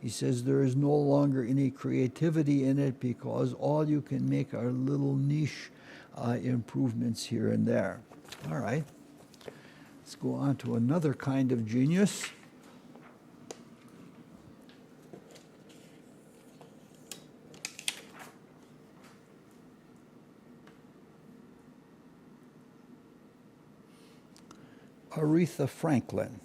He says there is no longer any creativity in it because all you can make are little niche improvements here and there. All right. Let's go on to another kind of genius. Aretha Franklin.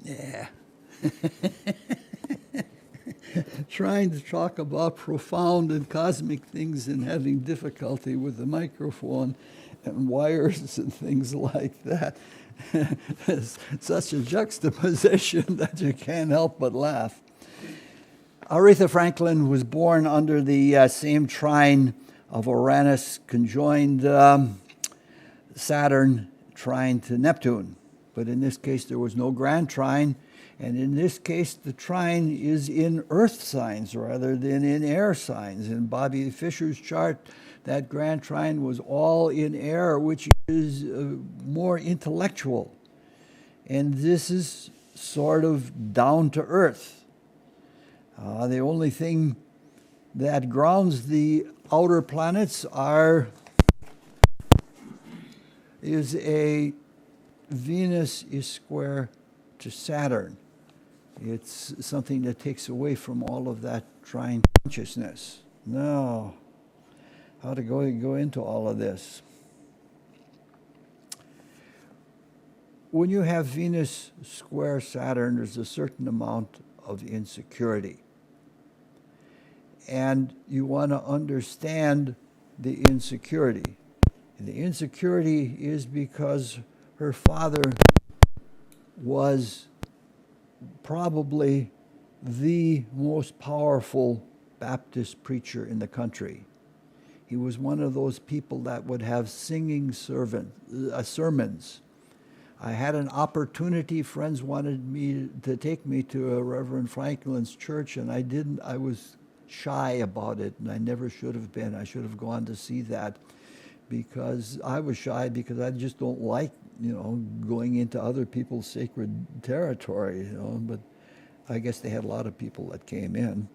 Yeah. Trying to talk about profound and cosmic things and having difficulty with the microphone and wires and things like that. It's such a juxtaposition that you can't help but laugh. Aretha Franklin was born under the same trine of Uranus conjoined Saturn trine to Neptune. But in this case, there was no grand trine. And in this case, the trine is in earth signs rather than in air signs. In Bobby Fischer's chart, that grand trine was all in air, which is more intellectual. And this is sort of down to earth. The only thing that grounds the outer planets is a Venus is square to Saturn. It's something that takes away from all of that trine consciousness. Now, how to go into all of this? When you have Venus square Saturn, there's a certain amount of insecurity. And you want to understand the insecurity. And the insecurity is because her father was probably the most powerful Baptist preacher in the country. He was one of those people that would have singing sermons. I had an opportunity, friends wanted me to take me to a Reverend Franklin's church, and I didn't. I was shy about it, and I never should have been. I should have gone to see that because I was shy because I just don't like going into other people's sacred territory, but I guess they had a lot of people that came in.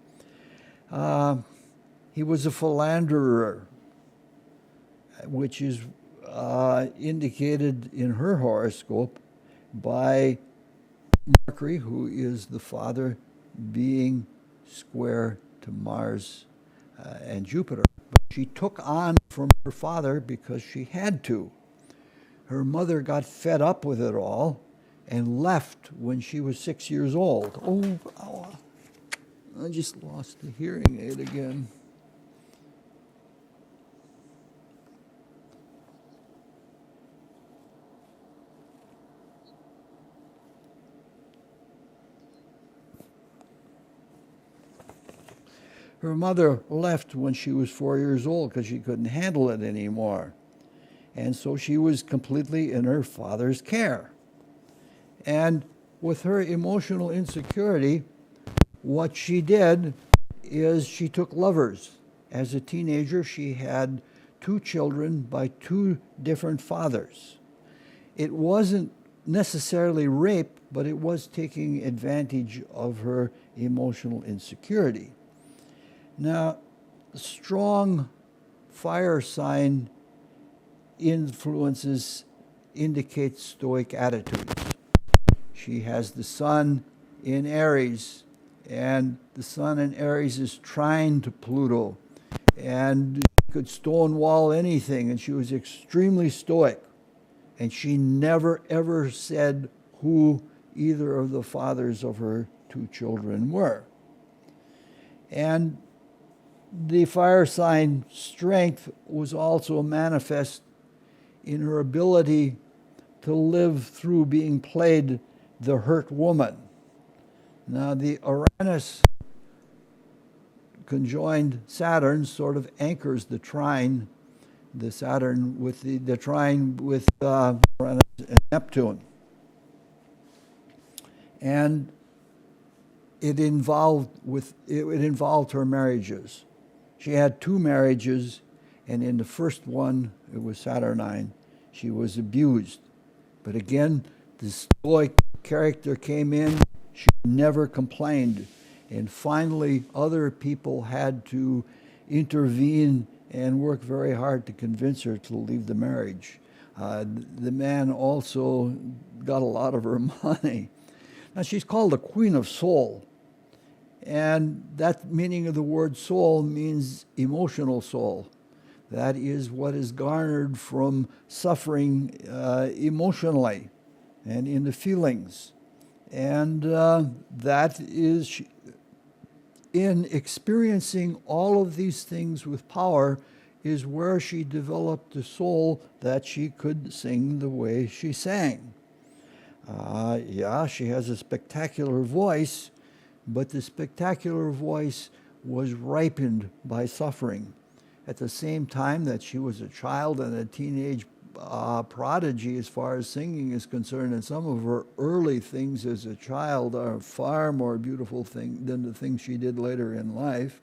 He was a philanderer, which is indicated in her horoscope by Mercury, who is the father, being square to Mars and Jupiter. But she took on from her father because she had to. Her mother got fed up with it all and left when she was 6 years old. Oh, I just lost the hearing aid again. Her mother left when she was 4 years old because she couldn't handle it anymore. And so she was completely in her father's care. And with her emotional insecurity, what she did is she took lovers. As a teenager, she had 2 children by 2 different fathers. It wasn't necessarily rape, but it was taking advantage of her emotional insecurity. Now, strong fire sign influences indicate stoic attitudes. She has the sun in Aries, and the sun in Aries is trine to Pluto, and could stonewall anything, and she was extremely stoic. And she never ever said who either of the fathers of her 2 children were. And the fire sign strength was also manifest in her ability to live through being played the hurt woman. Now, the Uranus conjoined Saturn sort of anchors the trine, the Saturn with the trine with Uranus and Neptune. And it involved her marriages. She had 2 marriages, and in the first one, it was Saturnine, she was abused. But again, the stoic character came in, she never complained. And finally, other people had to intervene and work very hard to convince her to leave the marriage. The man also got a lot of her money. Now, she's called the Queen of Soul. And that meaning of the word soul means emotional soul. That is what is garnered from suffering emotionally and in the feelings. And that is, in experiencing all of these things with power, is where she developed the soul that she could sing the way she sang. She has a spectacular voice, but the spectacular voice was ripened by suffering. At the same time that she was a child and a teenage prodigy as far as singing is concerned, and some of her early things as a child are far more beautiful than the things she did later in life.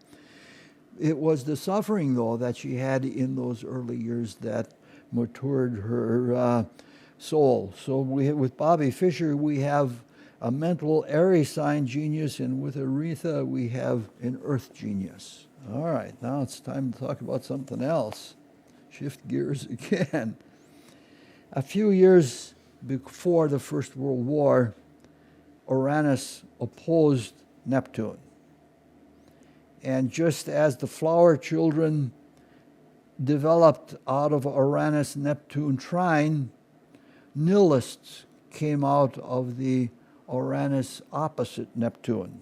It was the suffering, though, that she had in those early years that matured her soul. So with Bobby Fischer, we have a mental Aries sign genius, and with Aretha, we have an earth genius. All right, now it's time to talk about something else. Shift gears again. A few years before the First World War, Uranus opposed Neptune. And just as the flower children developed out of Uranus-Neptune trine, nihilists came out of the Uranus opposite Neptune.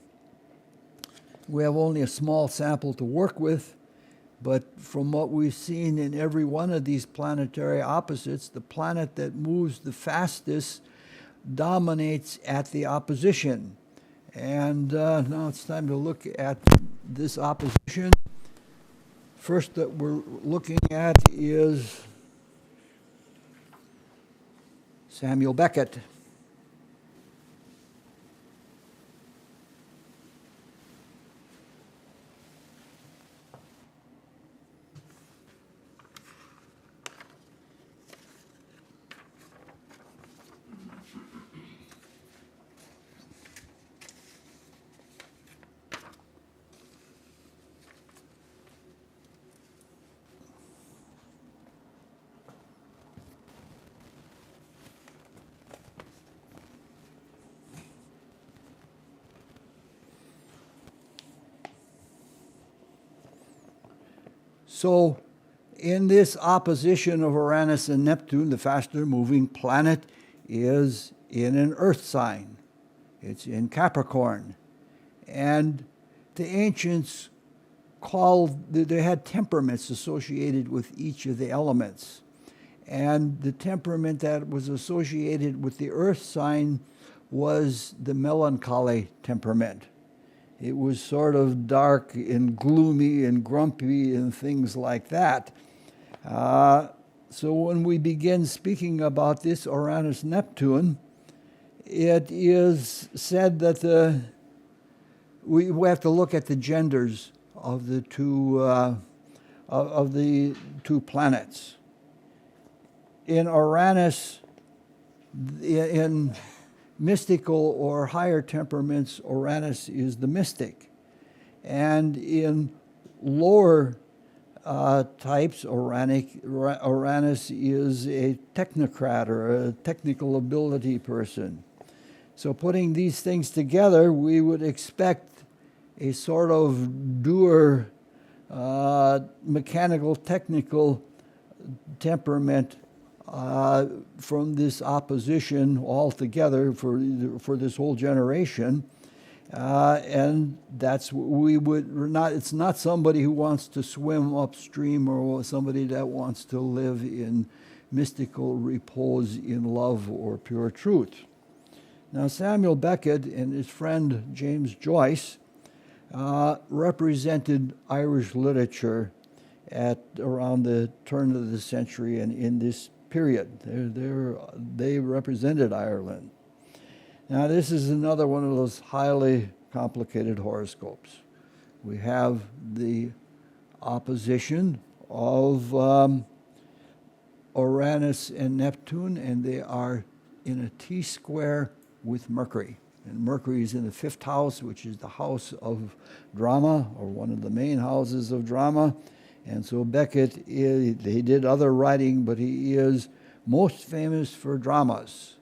We have only a small sample to work with, but from what we've seen in every one of these planetary opposites, the planet that moves the fastest dominates at the opposition. And now it's time to look at this opposition. First that we're looking at is Samuel Beckett. So in this opposition of Uranus and Neptune, the faster moving planet is in an earth sign. It's in Capricorn. And the ancients they had temperaments associated with each of the elements. And the temperament that was associated with the earth sign was the melancholy temperament. It was sort of dark and gloomy and grumpy and things like that. So when we begin speaking about this Uranus-Neptune, it is said that we have to look at the genders of the two planets. In Uranus, in mystical or higher temperaments, Uranus is the mystic. And in lower types, Uranus is a technocrat or a technical ability person. So putting these things together, we would expect a sort of doer, mechanical, technical temperament from this opposition altogether for this whole generation, and that's it's not somebody who wants to swim upstream or somebody that wants to live in mystical repose in love or pure truth. Now Samuel Beckett and his friend James Joyce represented Irish literature at around the turn of the century and in this period. They represented Ireland. Now, this is another one of those highly complicated horoscopes. We have the opposition of Uranus and Neptune, and they are in a T-square with Mercury. And Mercury is in the 5th house, which is the house of drama, or one of the main houses of drama. And so Beckett, he did other writing, but he is most famous for dramas.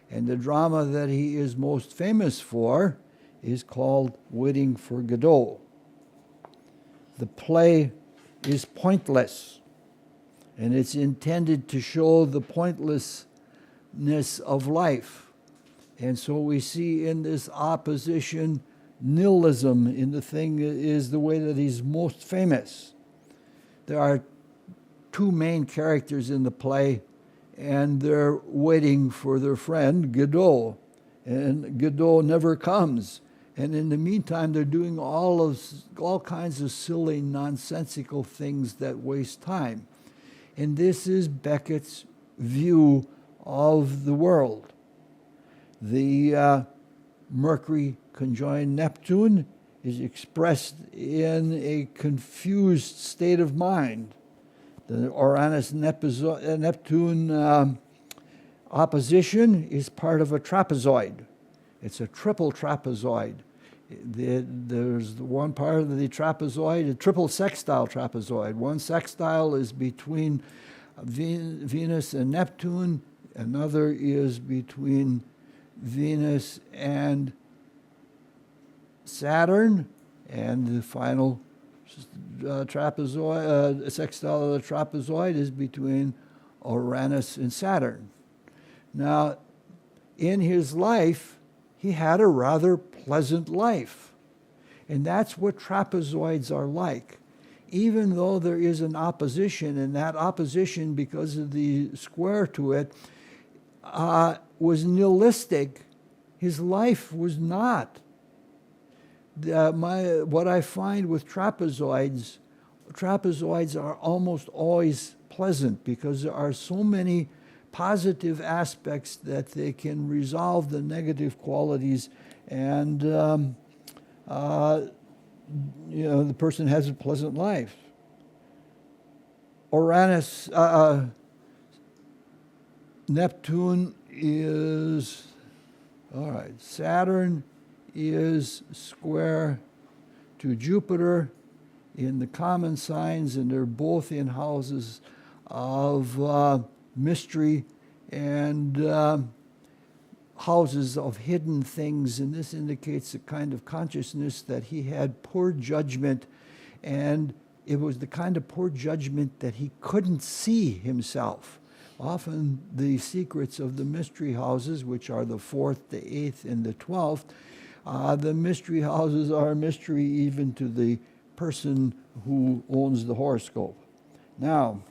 And the drama that he is most famous for is called Waiting for Godot. The play is pointless, and it's intended to show the pointlessness of life. And so we see in this opposition nihilism in the thing that is the way that he's most famous. There are two main characters in the play, and they're waiting for their friend Godot, and Godot never comes. And in the meantime, they're doing all kinds of silly, nonsensical things that waste time. And this is Beckett's view of the world. The Mercury conjoined Neptune is expressed in a confused state of mind. The Uranus Neptune opposition is part of a trapezoid. It's a triple trapezoid. There's one part of the trapezoid, a triple sextile trapezoid. One sextile is between Venus and Neptune. Another is between Venus and Saturn. And the final trapezoid, sextile of the trapezoid is between Uranus and Saturn. Now, in his life, he had a rather pleasant life. And that's what trapezoids are like. Even though there is an opposition, and that opposition, because of the square to it, was nihilistic, his life was not. What I find with trapezoids are almost always pleasant because there are so many positive aspects that they can resolve the negative qualities, and the person has a pleasant life. Uranus, Neptune is, all right, Saturn is square to Jupiter in the common signs, and they're both in houses of mystery and houses of hidden things, and this indicates a kind of consciousness that he had poor judgment, and it was the kind of poor judgment that he couldn't see himself. Often the secrets of the mystery houses, which are the 4th, the 8th, and the 12th, the mystery houses are a mystery even to the person who owns the horoscope. Now,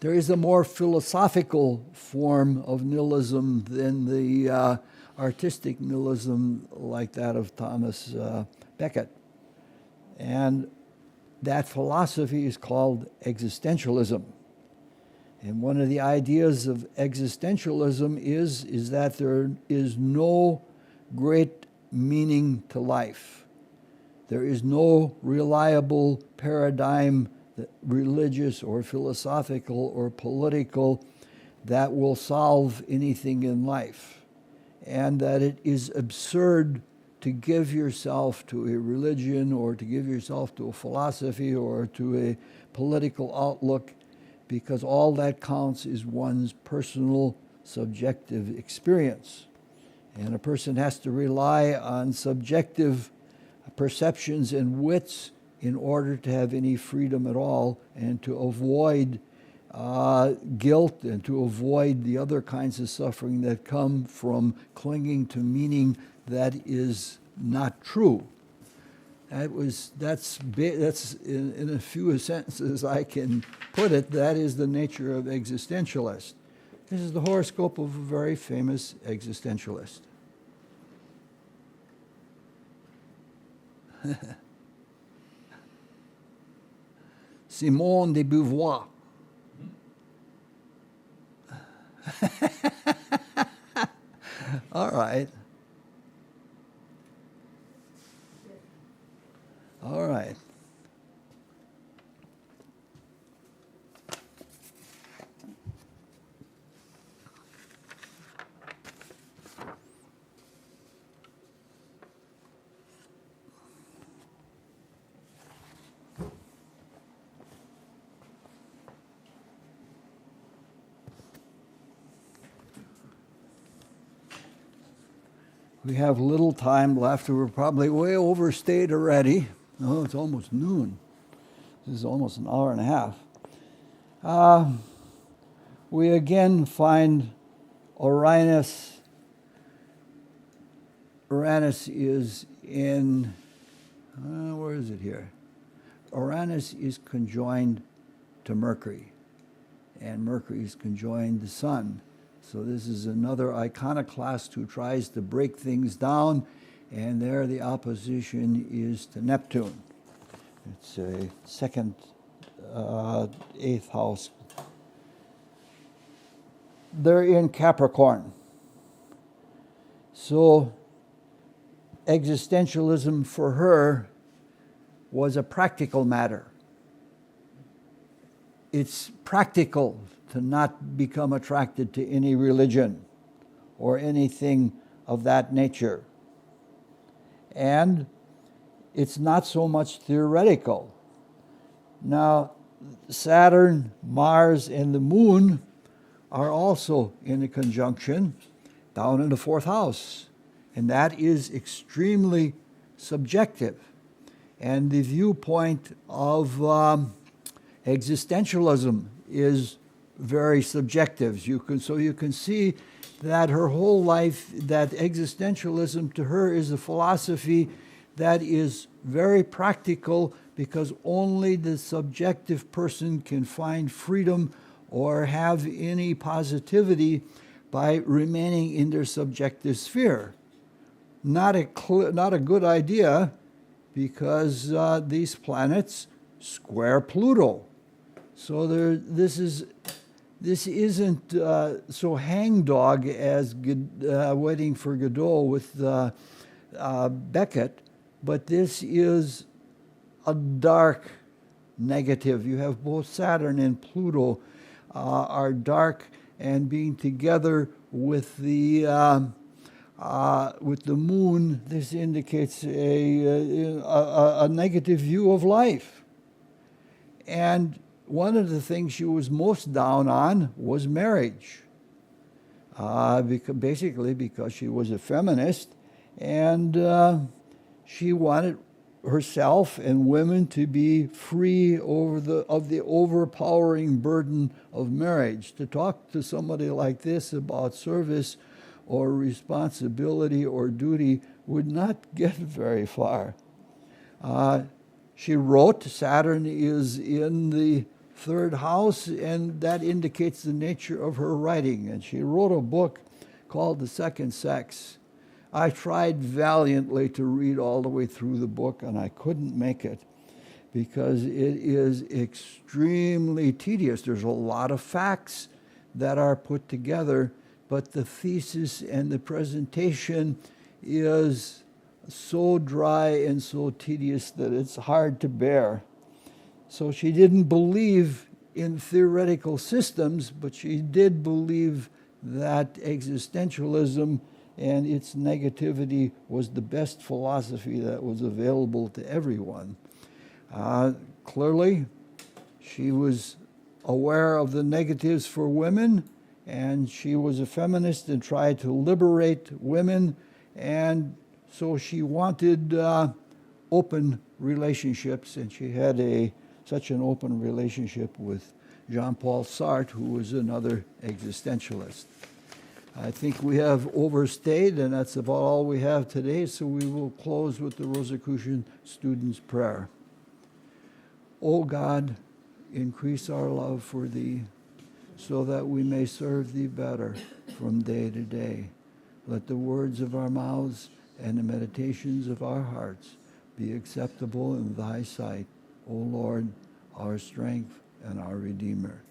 there is a more philosophical form of nihilism than the artistic nihilism like that of Thomas Becket. And that philosophy is called existentialism. And one of the ideas of existentialism is that there is no great meaning to life. There is no reliable paradigm, religious or philosophical or political, that will solve anything in life. And that it is absurd to give yourself to a religion or to give yourself to a philosophy or to a political outlook, because all that counts is one's personal subjective experience. And a person has to rely on subjective perceptions and wits in order to have any freedom at all, and to avoid guilt and to avoid the other kinds of suffering that come from clinging to meaning that is not true. That's in a few sentences I can put it, that is the nature of existentialist. This is the horoscope of a very famous existentialist. Simone de Beauvoir. All right. All right. We have little time left. We're probably way overstayed already. Oh, it's almost noon. This is almost an hour and a half. We again find Uranus. Uranus is in, where is it here? Uranus is conjoined to Mercury, and Mercury is conjoined to the Sun. So this is another iconoclast who tries to break things down, and there the opposition is to Neptune. It's a second, eighth house. They're in Capricorn. So existentialism for her was a practical matter. It's practical to not become attracted to any religion or anything of that nature. And it's not so much theoretical. Now, Saturn, Mars, and the Moon are also in a conjunction down in the fourth house. And that is extremely subjective. And the viewpoint of existentialism is very subjective. So you can see that her whole life, that existentialism to her is a philosophy that is very practical, because only the subjective person can find freedom or have any positivity by remaining in their subjective sphere. Not a good idea, because these planets square Pluto. So this isn't so hangdog as Waiting for Godot with Beckett, but this is a dark negative. You have both Saturn and Pluto are dark, and being together with the Moon, this indicates a negative view of life. And one of the things she was most down on was marriage, because she was a feminist, and she wanted herself and women to be free of the overpowering burden of marriage. To talk to somebody like this about service or responsibility or duty would not get very far. She wrote, Saturn is in the third house, and that indicates the nature of her writing. And she wrote a book called The Second Sex. I tried valiantly to read all the way through the book, and I couldn't make it, because it is extremely tedious. There's a lot of facts that are put together, but the thesis and the presentation is so dry and so tedious that it's hard to bear. So she didn't believe in theoretical systems, but she did believe that existentialism and its negativity was the best philosophy that was available to everyone. Clearly, she was aware of the negatives for women, and she was a feminist and tried to liberate women, and so she wanted open relationships, and she had such an open relationship with Jean-Paul Sartre, who was another existentialist. I think we have overstayed, and that's about all we have today, so we will close with the Rosicrucian student's prayer. O God, increase our love for Thee, so that we may serve Thee better from day to day. Let the words of our mouths and the meditations of our hearts be acceptable in Thy sight, O Lord, our strength and our Redeemer.